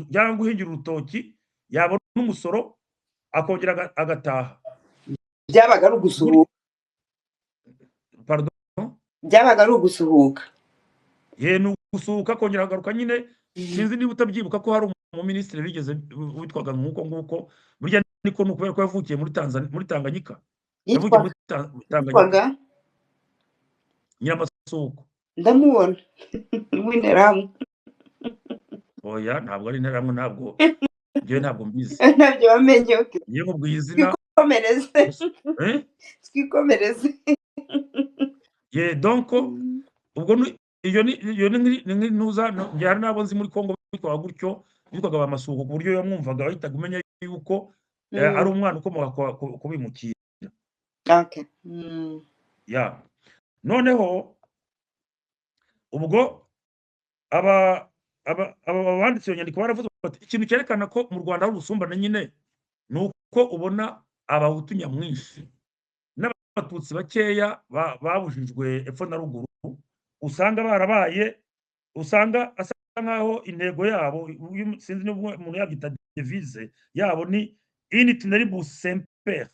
B: cyangwa guhingira urutoki yabona n'umusoro akongera agataha.
C: byabaga ari ugusuhuka.
B: Pardon?
C: Byabaga ari ugusuhuka.
B: Ni ugusuhuka akongera agaruka nyine. Sinzi niba utabyibuka ko hari umuminisitiri bigeze witwaga nguko burya niko kubera ko yavukiye muri Tanganyika. Yavukiye muri Tanganyika. Nyiramasuhuko.
C: Ndamubona w'Interahamwe.
B: Oya ntabwo ari Interahamwe, ntabwo njyewe ntabwo mbizi.
C: Ntabyo wamenye.
B: Iyo nkubwiye izina
C: twikomereze.
B: Donc ubwo iyo ni ntuza njyana nabo nzi muri Kongo bitwaga gutyo bitwaga Bamasuhuko ku buryo yamwumvaga bahitaga umenya yuko ari umwana ukomoka kubimukira.
C: Okay.
B: Noneho ubwo abanditsi iyo nyandiko baravuze bati ikintu cyerekana ko mu Rwanda hari ubusumbane nyine ni uko ubona Abahutu nyamwinshi n'Abatutsi bakeya babujijwe epfo na ruguru, usanga barabaye, usanga asa nkaho intego yabo sinzi niba umuntu yagita devise yabo ni itineribus semper,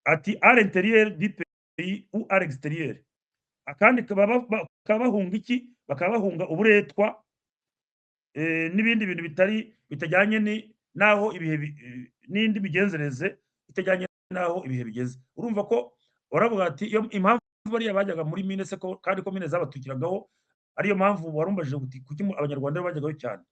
B: ati à l'intérieur du pays ou à l'extérieur. Akandi bakabahunga iki? Bakabahunga uburetwa n'ibindi bintu bitajyanye naho ibihe n'indi migenzereze itajyanye naho ibihe bigeze. Urumva ko baravuga ati impamvu bariya bajyaga muri mine se kandi ko mine zabatukiragaho ariyo mpamvu warumbajije kuki Abanyarwanda bajyagaho cyane,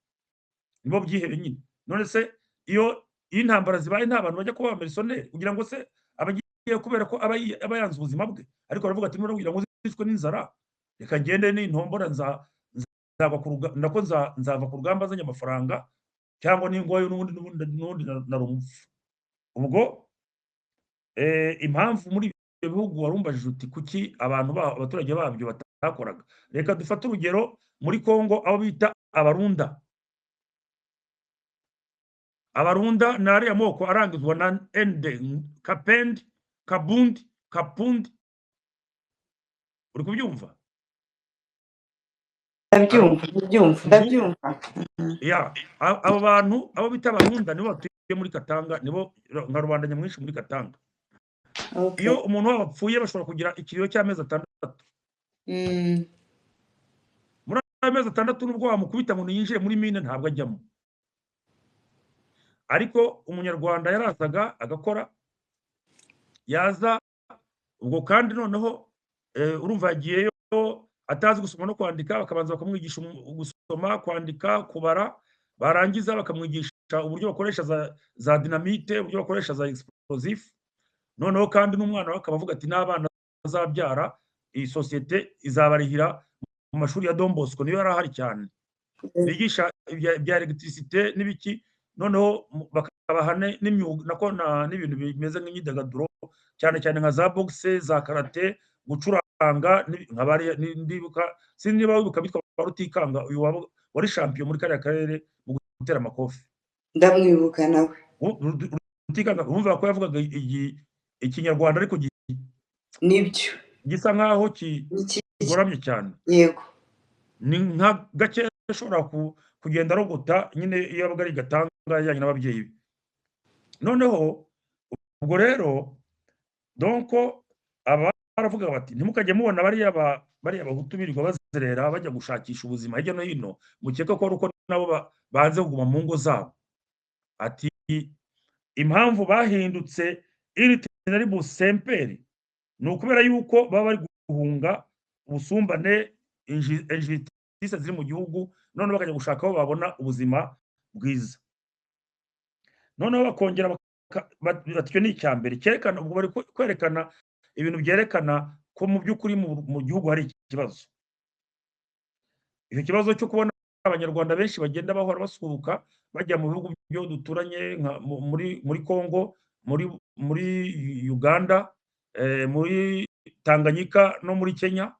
B: nibo byihebe nyine. None se iyo intambara zibaye nta bantu bajya kuba abamerisoneri kugira ngo se abagiye kubera ko aba yanze ubuzima bwe, ariko baravuga ati none kugira ngo zicwe n'inzara reka ngende n'intombora nzava ku rugamba azanye amafaranga cyangwa n'ingwayo n'ubundi narumupfu. Ubwo impamvu muri ibyo bihugu warumbajije uti kuki abaturage babyo batakoraga, reka dufate urugero muri Kongo aho bita Abarunda. Abarunda ni ariya moko arangizwa na ende, Kapendi, Kabundi, Kapundi. Uri kubyumva?
C: Ndabyumva.
B: Abo bantu abo bita Abarunda nibo batuye muri Katanga, nibo nka rubanda nyamwinshi muri Katanga. Iyo umuntu wabo apfuye bashobora kugira ikiriyo cy'amezi 6. Muri amezi 6 nubwo wamukubita ngo yinjire muri mine ntabwo ajyamo, ariko umunyarwanda yarazaga agakora yaza ubwo kandi noneho urumva yagiyeyo atazi gusoma no kwandika, bakabanza bakamwigisha gusoma, kwandika, kubara, barangiza bakamwigisha uburyo bakoresha za dinamite, uburyo bakoresha za explosif. Noneho kandi n'umwana we akaba avuga ati n'abana azabyara iyi sosiyete izabarihira mu mashuri ya Don Bosco, niyo yari ahari cyane bigisha bya electricité n'ibiki. Noneho bakabaha n'imyuga n'ibintu bimeze nk'imyidagaduro cyane cyane nka za boxe, za karate, gucuranga ndibuka sinzi niba wibuka bitwa Rutikanga, uyu wari champion muri kariya karere mu gutera amakofi.
C: Ndamwibuka nawe.
B: Rutikanga urumva ko yavugaga ikinyarwanda ariko
C: nibyo
B: gisa nkaho kigoramye cyane.
C: Yego.
B: Ni nka gake ashobora kugenda arogota nyine iyo yabaga ari Gatanga yajyanye n'ababyeyi be. Noneho ubwo rero donc baravuga bati ntimukajye mubona bariya bahutu birirwa bazerera bajya gushakisha ubuzima hirya no hino mukeka ko ari uko nabo banze kuguma mu ngo zabo. Ati impamvu bahindutse iritinaribus semperi ni ukubera yuko baba bari guhunga ubusumbane injustice ziri mu gihugu, noneho bakajya gushaka aho babona ubuzima bwiza. Noneho bakongera icyo ni icya mbere cyerekana, ubwo bari kwerekana ibintu byerekana ko mu by'ukuri mu gihugu hari ikibazo. Icyo kibazo cyo kubona abanyarwanda benshi bagenda bahora basuhuka bajya mu bihugu byo duturanye muri Congo, muri Uganda, muri Tanganyika no muri Kenya.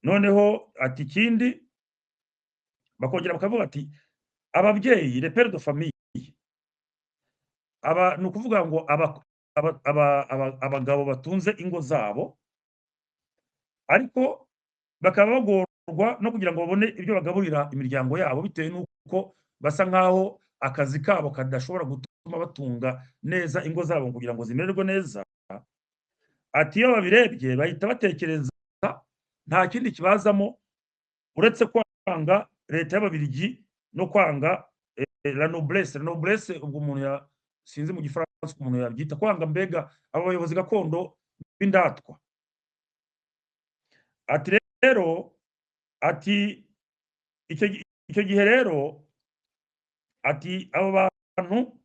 B: Noneho ati ikindi bakongera bakavuga ati ababyeyi le père de famille, ni ukuvuga ngo abagabo batunze ingo zabo ariko bakaba bagorwa no kugira ngo babone ibyo bagaburira imiryango yabo bitewe n'uko basa nk'aho akazi kabo kadashobora gutuma batunga neza ingo zabo kugira ngo zimererwe neza. Ati iyo babirebye bahita batekereza nta kindi kibazamo uretse kwanga leta y'Ababiligi no kwanga la noblesse. La noblesse ubwo umuntu sinzi mu gifaransa umuntu yabyita kwanga mbega abo bayobozi gakondo b'indatwa. Ati rero ati icyo gihe rero ati abo bantu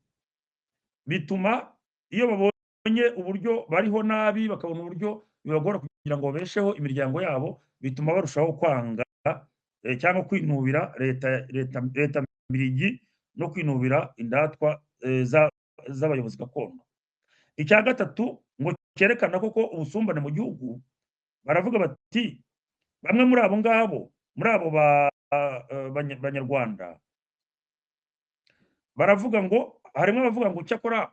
B: bituma iyo babonye uburyo bariho nabi bakabona uburyo bibagora kugira ngo babesheho imiryango yabo, bituma barushaho kwanga cyangwa kwinubira leta Mbirigi no kwinubira indatwa z'abayobozi gakondo. Icya gatatu ngo cyerekana koko ubusumbane mu gihugu, baravuga bati bamwe muri abo ngabo muri abo banyarwanda baravuga ngo harimo abavuga ngo cyakora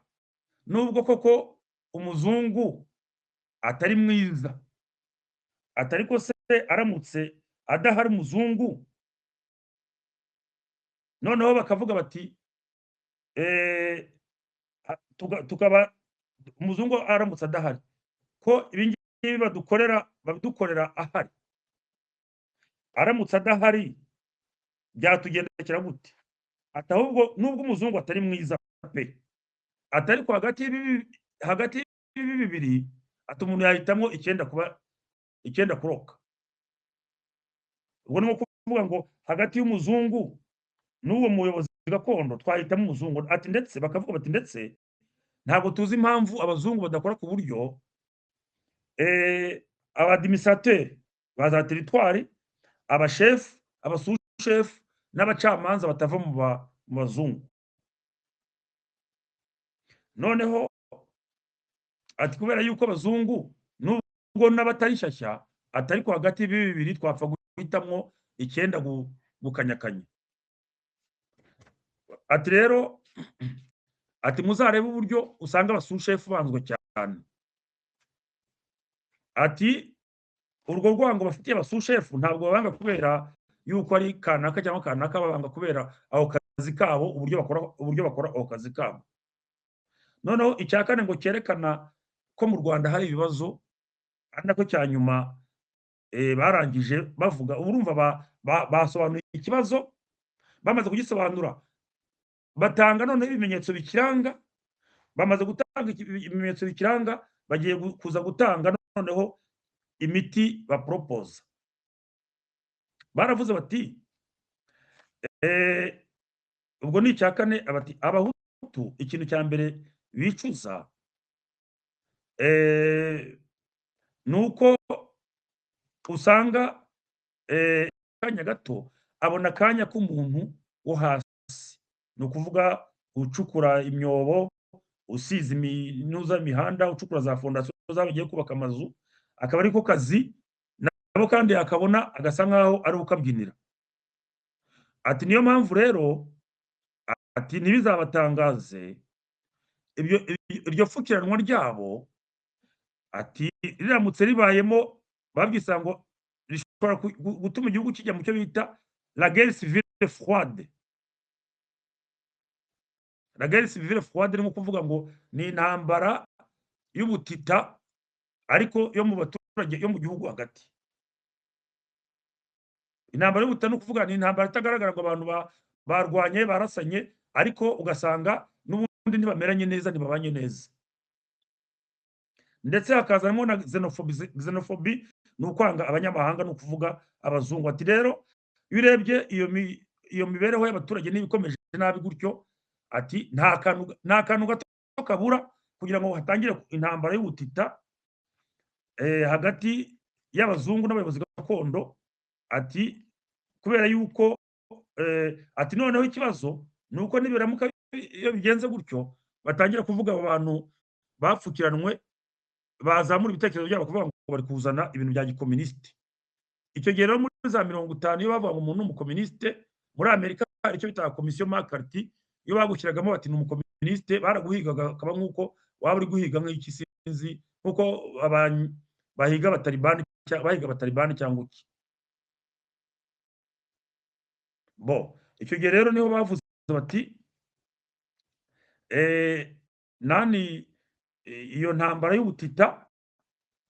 B: nubwo koko umuzungu atari mwiza, atari ko se aramutse adahari umuzungu, noneho bakavuga bati tukaba umuzungu aramutse adahari ko ibingibi badukorera ahari, aramutse adahari byatugendekera gute? Ati ahubwo nubwo umuzungu atari mwiza pe, atari ko hagati y'ibi bibiri ati umuntu yahitamo icyenda kuroka. Ubwo ni nko kuvuga ngo hagati y'umuzungu n'uwo muyobozi gakondo twahitamo umuzungu. Ati ndetse bakavuga bati ndetse ntabwo tuzi impamvu abazungu badakora ku buryo abadiminisateri ba za teritwari, abashefu, abasushefu n'abacamanza batava mu bazungu. Noneho ati kubera yuko abazungu nubwo n'abatari shyashya atari ko hagati y'ibi bibiri twapfa guhitamo icyenda gukanyakanya. Ati rero ati muzarebe uburyo usanga abasushefu banzwe cyane. Ati urwo rwango bafitiye abasushefu ntabwo babanga kubera yuko ari kanaka cyangwa kanaka, babanga kubera aho kazi kabo, uburyo bakora aho kazi kabo. Noneho icya kane ngo cyerekana ko mu Rwanda hari ibibazo, ari nako cya nyuma barangije bavuga. Urumva basobanuye ikibazo, bamaze kugisobanura batanga noneho ibimenyetso bikiranga. Bamaze gutanga ibimenyetso bikiranga, bagiye kuza gutanga noneho imiti baporopoza. Baravuze bati ubwo ni icya kane, abati abahutu ikintu cya mbere bicuza nuko usanga kanya gato abona akanya k'umuntu wo hasi, ni ukuvuga ucukura imyobo, usiza imihanda, ucukura za fondasiyo zabagiye kubaka amazu, akaba ariko kazi nabo kandi akabona agasa nkaho ari ukabyinira. Ati niyo mpamvu rero ati ntibizabatangaze iryo pfukiranwa ryabo, ati riramutse ribayemo babyisa ngo rishobora gutuma igihugu kijya mu cyo bita la guerre civile froide. La guerre civile froide ni ukuvuga ngo ni intambara y'ubutita ariko yo mu baturage yo mu gihugu hagati. Intambara y'ubutita ni ukuvuga ni intambara itagaragara ngo abantu barwanye barasanye, ariko ugasanga n'ubundi ntibameranye neza, ntibabanye neza, ndetse hakazanamo na xenophobie ni ukwanga abanyamahanga, ni ukuvuga abazungu. Ati rero iyo urebye iyo mibereho y'abaturage niba ikomeje nabi gutyo, ati nta kantu gato kabura kugira ngo hatangire intambara y'ubutita hagati y'abazungu n'abayobozi gakondo. Ati kubera yuko ati noneho ikibazo ni uko nibiramuka iyo bigenze gutyo batangira kuvuga abo bantu bapfukiranwe, bazamura ibitekerezo byabo kuvuga ngo bari kuzana ibintu bya gikomunisite. Icyo gihe rero muri za 50 iyo bavuga ngo umuntu n'umukomunisite muri Amerika hari icyo bita komisiyo McCarthy, iyo bagushyiragamo bati ni umukomunisite baraguhigaga, akaba nk'uko waba uri guhiga nk'iki sinzi, nk'uko bahiga abatalibani cyangwa iki. Bo icyo gihe rero niho bavuze bati nani iyo ntambara y'ubutita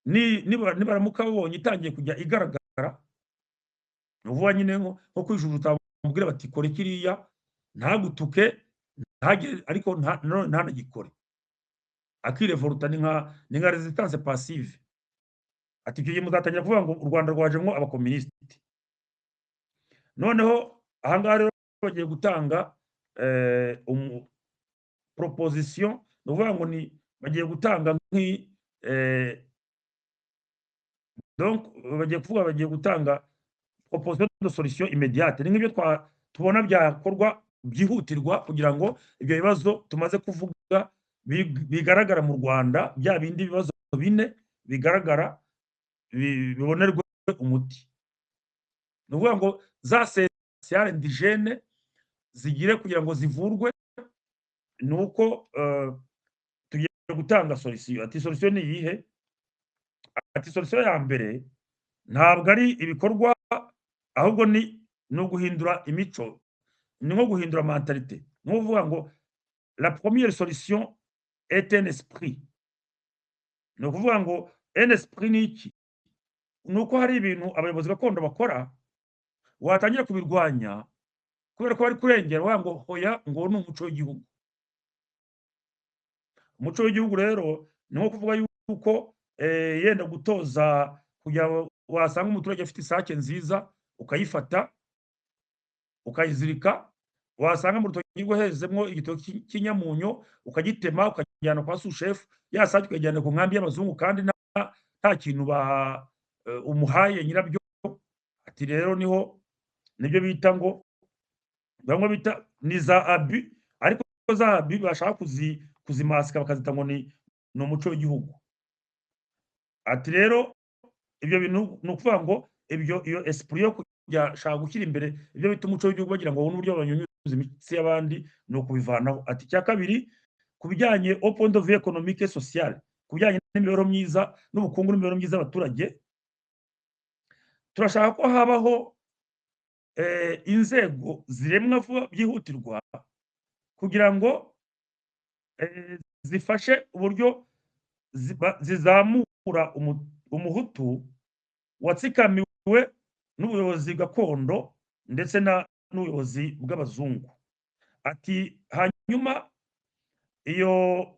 B: nibaramuka babonye itangiye kujya igaragara, uvuga nyine nko kwijujuta bamubwira bati kore kiriya, ntagutuke ntagire, ariko ntanagikore, akirevoluta ni nka resistance passive. Ati icyo gihe muzatangira kuvuga ngo u Rwanda rwajemo abakomunisiti. Noneho ahangaha rero bagiye gutanga proposition, ni ukuvuga ngo bagiye gutanga donc bagiye gutanga proposition de solution immédiate. Ni nk'ibyo tubona byakorwa byihutirwa kugira ngo ibyo bibazo tumaze kuvuga bigaragara mu Rwanda, bya bindi bibazo bine bigaragara bibonerwe umuti. Ni ukuvuga ngo za sociale indigene zigire kugira ngo zivurwe, ni uko tugiye gutanga solution. Ati solution ni iyihe? Ati solution ya mbere ntabwo ari ibikorwa, ahubwo ni uguhindura imico, ni nko guhindura mentalite. Ni ukuvuga ngo la première solution est un esprit. Ni ukuvuga ngo un esprit ni iki? Ni uko hari ibintu abayobozi gakondo bakora watangira kubirwanya kubera ko bari kurengera wa ngo hoya ngo ni umuco w'igihugu. Umuco w'igihugu rero ni nko kuvuga yuko yenda gutoza kugira wasanga umuturage afite isake nziza ukayifata ukayizirika, wasanga mu rutoki rwohezemo igitoki cy'inyamunyo ukagitema ukajyana kwa sushefu, ya sake ukajyana ku nkambi y'abazungu kandi nta kintu umuhaye nyirabyo. Ati rero nibyo bita ngo bamwe bita ni za abi, ariko za abi bashaka kuzimasika bakazita ngo ni umuco w'igihugu. Ati rero ibyo bintu ni ukuvuga ngo iyo esprit yo kujya shaka gushyira imbere ibyo bita umuco w'igihugu bagira ngo babone uburyo banyunyuza imitsi y'abandi, ni ukubivanaho. Ati icya kabiri ku bijyanye au point de vue économique et social, ku bijyanye n'imibereho myiza n'ubukungu n'imibereho myiza y'abaturage, turashaka ko habaho inzego ziremwa vuba byihutirwa kugira ngo zifashe uburyo zizamura umuhutu watsikamiwe n'ubuyobozi gakondo ndetse n'ubuyobozi bw'abazungu. Ati hanyuma iyo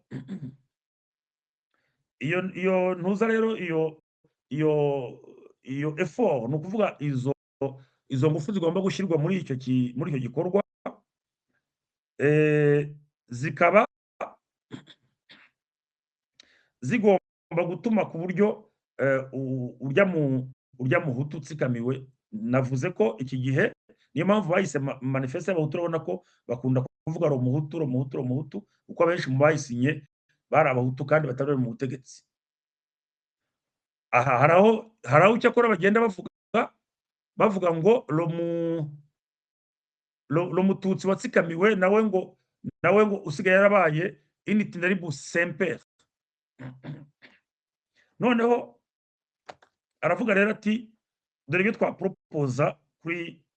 B: ntuza rero iyo effort, ni ukuvuga izo ngufu zigomba gushyirwa muri icyo gikorwa, zikaba zigomba gutuma ku buryo urya muhutu utsikamiwe. Navuze ko iki gihe niyo mpamvu bahise manifeste y'abahutu, urabona ko bakunda kuvuga ro muhutu kuko abenshi mu bayisinye bari abahutu kandi batari mu butegetsi. Aha hari aho icyakora bagenda bavuga ngo lo mututsi watsikamiwe nawe ngo usigaye yarabaye itineribus semper. Noneho aravuga rero ati dore ibyo twapropoza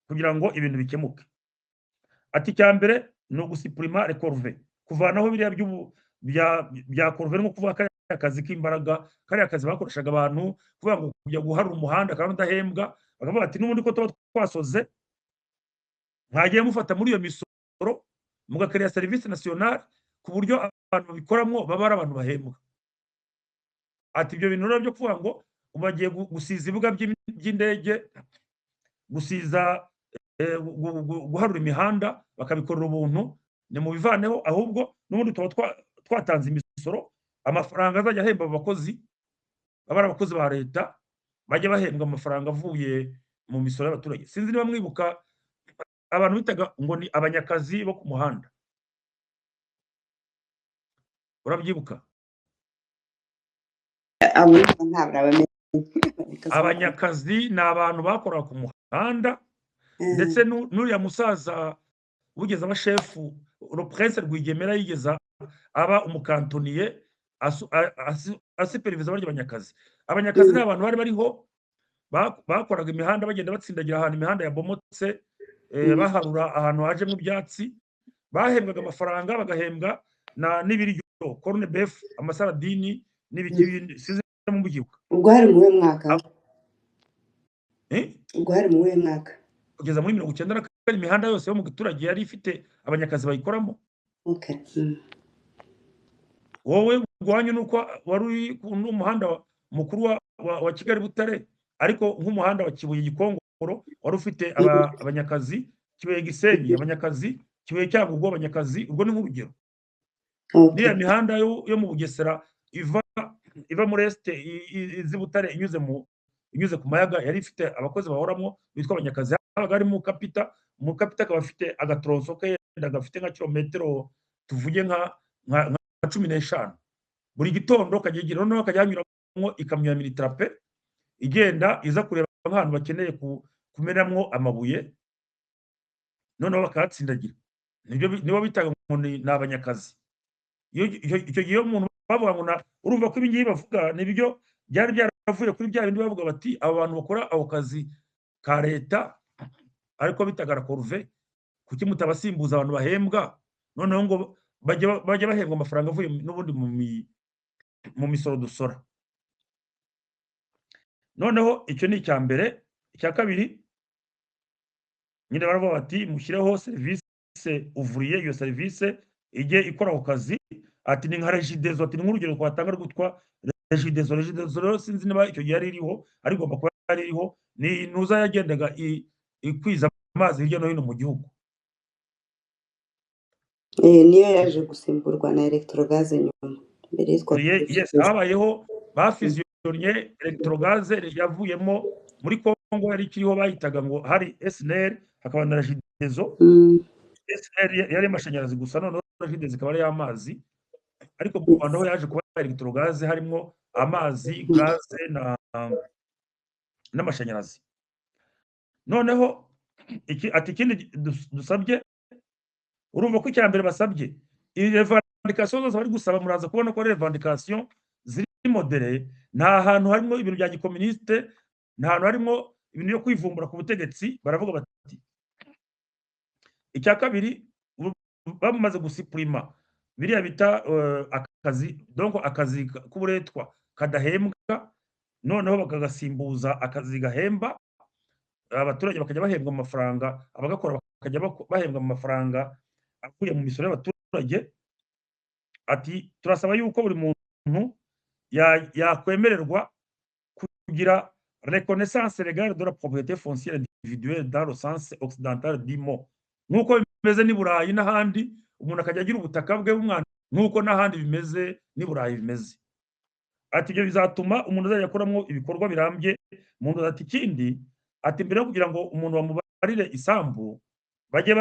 B: kugira ngo ibintu bikemuke. Ati cya mbere ni ugusiprima les corvées, kuvanaho biriya bya corvée, nko kuvuga ko kazi k'imbaraga, kariya kazi bakoreshaga abantu kuvuga ngo kujya guharura umuhanda kandi udahembwa, bakavuga bati n'ubundi ko tuba twasoze mwagiye mufata muri iyo misoro mugakorera serivisi nationale ku buryo abantu babikoramo baba ari abantu bahembwa. Ati ibyo bintu rero byo kuvuga ngo bagiye gusiza ibibuga by'indege, gusiza guharura imihanda bakabikorera ubuntu, ni mu bivaneho, ahubwo n'ubundi tuba twatanze imisoro, amafaranga azajya ahemba abakozi baba ari abakozi ba leta bajya bahembwa amafaranga avuye mu misoro y'abaturage. Sinzi niba mwibuka abantu bitaga ngo ni abanyakazi bo ku muhanda, urabyibuka? Abanyakazi ni abantu bakoraga ku muhanda, ndetse n'uriya musaza wigeze aba shefu le prince Rwigemera yigeze aba umukantoniye asiperiviza barya abanyakazi. Abanyakazi ni abantu bari bariho bakoraga imihanda bagenda batsindagira ahantu imihanda yabomotse, baharura ahantu hajemo ibyatsi, bahembwaga amafaranga, bagahembwa n'ibiryo corne beef, amasaradini n'ibiki bindi. Size mu byibuka
C: ubwo hari mu mwaka ubwo hari mu mwaka
B: kugeza muri 1994 imihanda yose yo mu giturage yari ifite abanyakazi bayikoramo.
C: Okay.
B: Wowe rwanyu nuko wari umuhanda mukuru wa Kigali Butare, ariko nk'umuhanda wa Kibuye Gikongoro wari ufite abanyakazi, Kibuye Gisenyi abanyakazi, Kibuye Cyangugu abanyakazi. Ubwo ni nk'urugero. Niya mihanda yo mu Bugesera iva muri este izi Butare inyuze ku mayaga yari ifite abakozi bahoramo bitwa abanyakazi. Habaga harimo kapita akaba afite agatronso ke gafite nka kilometero tuvuge nka 15 buri gitondo kagigira, noneho kajyanyuramo ikamyo ya militrape igenda iza kureba nk'ahantu bakeneye kumeramwo amabuye, noneho bakahatsindagira. Nibo bitaga ngo ni abanyakazi. Icyo gihe umuntu bavuga ngo urumva ko ibingiyi bavuga ni byo byari byaravuye kuri bya bindi bavuga bati abo bantu bakora ako kazi ka leta ariko bitaga corve, kuki mutabasimbuza abantu bahembwa, noneho ngo bajya bahembwa amafaranga avuye n'ubundi mu misoro dusora. Noneho icyo ni icya mbere. Icya kabiri nyine baravuga bati mushyireho serivisi uvuriye, iyo serivisi ijye ikora ako kazi. Ati ni nka regidezo, ati ni nk'urugero twatanga rwitwa regidezo. Regidezo rero sinzi niba icyo gihe yari iriho, ariko igomba kuba yari iriho. Ni ntuza yagendaga ikwiza amazi hirya no hino mu gihugu.
C: Niyo yaje gusimburwa na electrogaze nyuma. Mbere
B: yes, habayeho bafizionye electrogaze yavuyemo muri Kongo yari kiriho bayitaga ngo hari SNL, hakaba na regidezo. SNL yari amashanyarazi gusa, noneho regidezo ikaba ari amazi, ariko mu Rwanda ho yaje kuba electrogaze harimo amazi, gaze n'amashanyarazi. Noneho ikindi dusabye, urumva ko icya mbere basabye revendication zose bari gusaba, muraza kubona ko revendication ziri modere, nta hantu harimo ibintu bya gikomuniste, nta hantu harimo ibintu byo kwivumbura ku butegetsi. Baravuga bati icya kabiri bamaze gusiprima biriya bita akazi, donc akazi k'uburetwa kadahembwa, noneho bakagasimbuza akazi gahemba, abaturage bakajya bahembwa amafaranga, abagakora bakajya bahembwa amafaranga avuye mu misoro y'abaturage. Ati turasaba yuko buri muntu yakwemererwa kugira reconnaissance légale de la propriété foncière individuelle dans le sens occidental du mot, nk'uko bimeze ni Burayi n'ahandi, umuntu akajya agira ubutaka bwe bw'umwana nk'uko n'ahandi bimeze ni Burayi bimeze. Ati ibyo bizatuma umuntu azajya akoramo ibikorwa birambye mu nzu. Ati ikindi, ati mbere yo kugira ngo umuntu bamubarire isambu bajye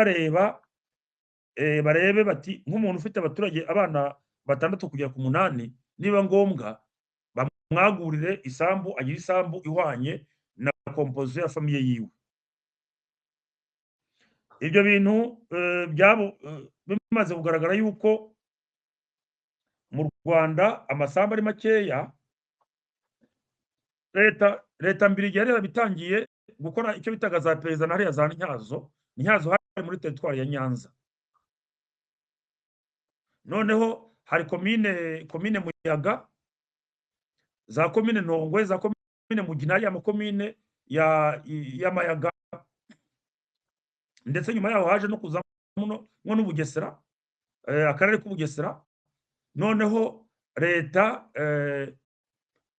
B: barebe bati nk'umuntu ufite abaturage abana 6 kugera ku 8, niba ngombwa bamwagurire isambu, agira isambu ihwanye na composition ya famiye yiwe. Ibyo bintu byabo bimaze kugaragara yuko mu Rwanda amasambu ari makeya, leta mbiri yari bitangiye gukora icyo bitaga za perezida na hariya za Ntyazo hari muri teritwari ya Nyanza. Noneho hari komine Muyaga za komine Ntongwe, za komine Mugina, ya makomine y'amayaga, ndetse nyuma yaho haje no kuzamo n'Ubugesera, akarere k'Ubugesera. Noneho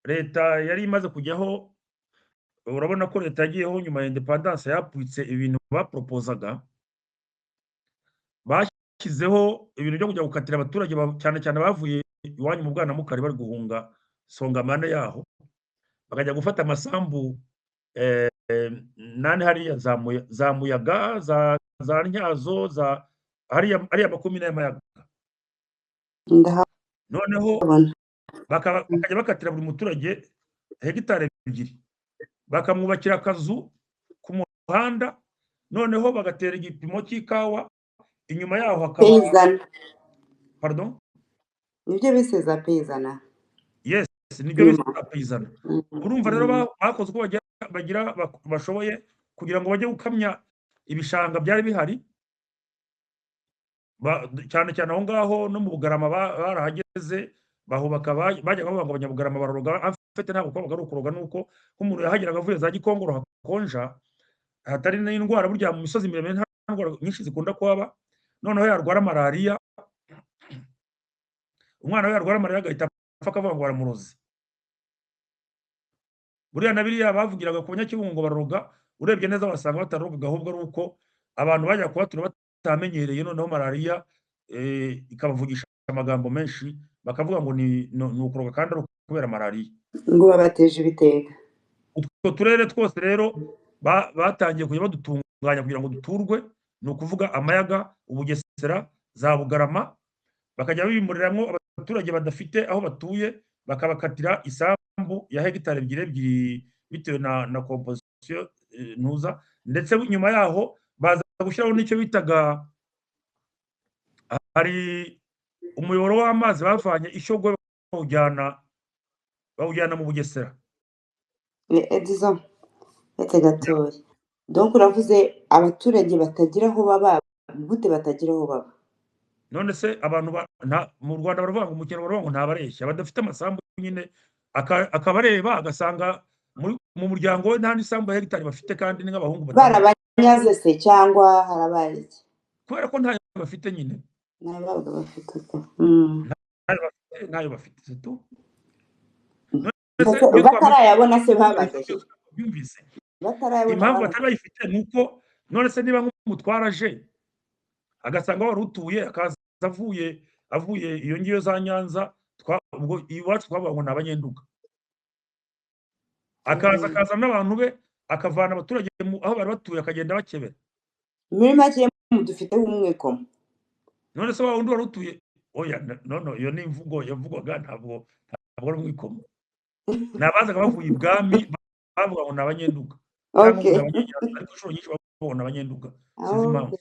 B: leta yari imaze kujyaho, urabona ko leta yagiyeho nyuma ya independence yapfuitse ibintu baporopozaga, bashyizeho ibintu byo kujya gukatira abaturage cyane cyane bavuye iwanyu mu Bwanamukari bari guhunga songamane yaho, bakajya gufata amasambu nane hariya za Muyaga, za Ntyazo, hariya makomine y'amayaga. Noneho bakajya bakatira buri muturage hegitari 2, bakamwubakira akazu ku muhanda, noneho bagatera igipimo cy'ikawa, inyuma yaho hakaba pardon,
C: nibyo bise za peyizana.
B: yes, nibyo bise za peyizana. Urumva rero bakoze uko bagira bashoboye kugira ngo bajye gukamya ibishanga byari bihari, cyane cyane aho ngaho no mu Bugarama barahageze bahubaka, bajyaga bavuga ngo Abanyabugarama baroga, afite ntabwo kwabaga ari ukuroga, nuko nk'umuntu yahageraga avuye za Gikongoro hakonja, hatari n'indwara, burya mu misozi miremire nta ndwara nyinshi zikunda kuhaba. Noneho yarwara malariya, umwana we yarwara malariya agahita apfa, akavuga ngo baramuroze. Buriya na biriya bavugiraga ku Banyakibungo ngo baroga, urebye neza wasanga batarogaga, ahubwo ari uko abantu bajya kubatura batamenyereye, noneho malariya ikabavugisha amagambo menshi, bakavuga ngo ni ukuroga, kandi ari kubera malariya
C: ngo babateje ibitega.
B: Utwo turere twose rero batangiye kujya badutunganya kugira ngo duturwe, ni ukuvuga amayaga, Ubugesera, za Bugarama, bakajya bimuriramwo abaturage badafite aho batuye, bakabakatira isambu ya hegitari 2 bitewe na composition ntuza, ndetse nyuma yaho baza gushyiraho n'icyo bitaga, hari umuyoboro w'amazi bavanye Ishyogwe bawujyana mu Bugesera.
C: Edison, ete gatoya. Donc uravuze abaturage batagira aho baba, gute batagira aho baba?
B: None se abantu mu Rwanda baravuga ngo umukino baravuga ngo ntabareshya, badafite amasambu nyine, akabareba agasanga mu muryango we nta n'isambu ya hegitari bafite, kandi ni nk'abahungu
C: barabanyaze se cyangwa harabaye iki?
B: Kubera ko ntayo bafite nyine,
C: Nabaga bafite
B: ntayo bafite se tu.
C: Batarayabona se babagaje.
B: Byumvise
C: Batarayabona
B: impamvu batari bayifite, nuko none se niba nk'umutwara aje agasanga wari utuye, akaza avuye iyo ngiyo za Nyanza, ubwo iwacu twavuga ngo ni Abanyenduga, akaza n'abantu be, akavana abaturage aho bari batuye, akagenda bakebera.
C: Muri make dufite umwikomo.
B: None se wa wundi wari utuye, oya no, iyo ni imvugo yavugwaga, ntabwo ari umwikomo. Nabazaga bavuye ibwami bavuga ngo ni Abanyenduga,
C: Okay.
B: ariko inshuro nyinshi bavuga ni Abanyenduga, sinzi impamvu.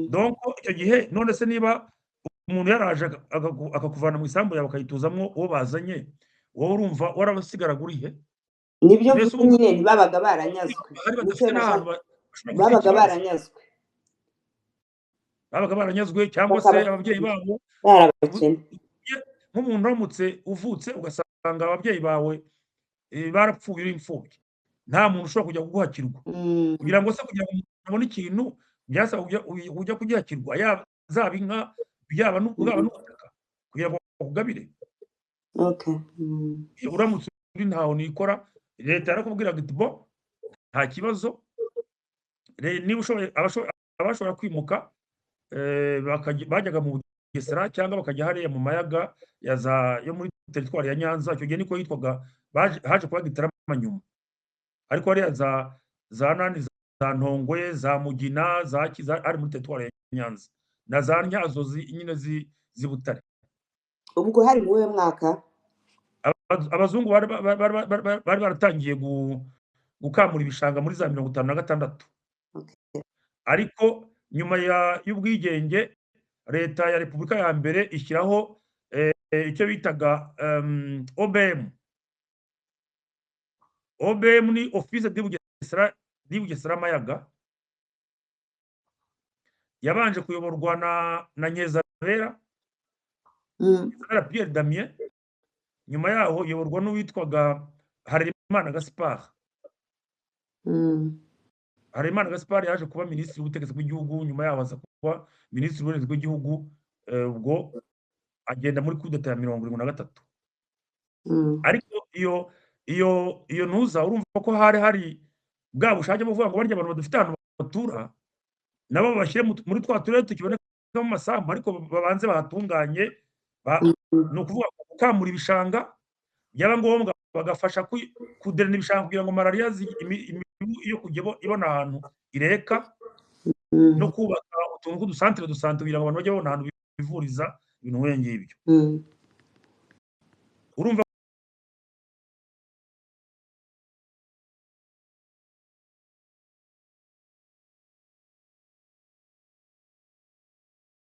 B: Donc icyo gihe, none se niba umuntu yaraje akakuvana mu isambu yawe akayituzamwo uwo bazanye, wowe urumva warabasigaraga urihe?
C: Nibyo nyine ntibabaga baranyazwe.
B: Babaga baranyazwe, cyangwa se ababyeyi babo nk'umuntu uramutse uvutse ugasanga ababyeyi bawe barapfuye uri imfubyi, nta muntu ushobora kujya kuguhakirwa, kugira ngo umuntu abone ikintu byasaba ujya kugihakirwa, zaba inka, yaba n'ubutaka, kugira ngo bakugabire. Uramutse uri ntaho nikora, leta yarakubwiraga iti bo nta kibazo, niba ushoboye, abashobora kwimuka bajyaga mu Bugesera cyangwa bakajya hariya mu mayaga yo muri teritwari ya Nyanza. Icyo gihe niko yitwaga, haje kuba Gitarama nyuma, ariko hariya za Ntongwe, za Mugina, ari muri teritwari ya Nyanza, na za Ntyazo nyine z'i Butare.
C: Ubwo hari mu we mwaka
B: abazungu bari baratangiye gukamura ibishanga muri za 56. Ariko nyuma y'ubwigenge, leta ya Repubulika ya mbere ishyiraho icyo bitaga OBM ni Office du Bugesera Mayaga, yabanje kuyoborwa na Nyezabera Pierre Damien, nyuma yaho iyoborwa n'uwitwaga Harerimana Gaspard. Harerimana Gaspard yaje kuba minisitiri w'ubutegetsi bw'igihugu, nyuma yaho aza kuba minisitiri w'ubutegetsi bw'igihugu, ubwo agenda muri kudeta ya 73. Ariko iyo ntuza urumva ko hari bwa bushake bwo kuvuga ngo barya abantu badafite ahantu batura nabo babashyire muri twa turere tukibonekamo amasambu, ariko babanze bahatunganye. Ni ukuvuga gukamura ibishanga, byaba ngombwa bagafasha kuderena ibishanga kugira ngo malariya imibu iyo kujya ibona ahantu ireka, no kubaka utuntu tw'udusantere kugira ngo abantu bajye babona ahantu bivuriza ibintu nk'ibyo ngibyo. Urumva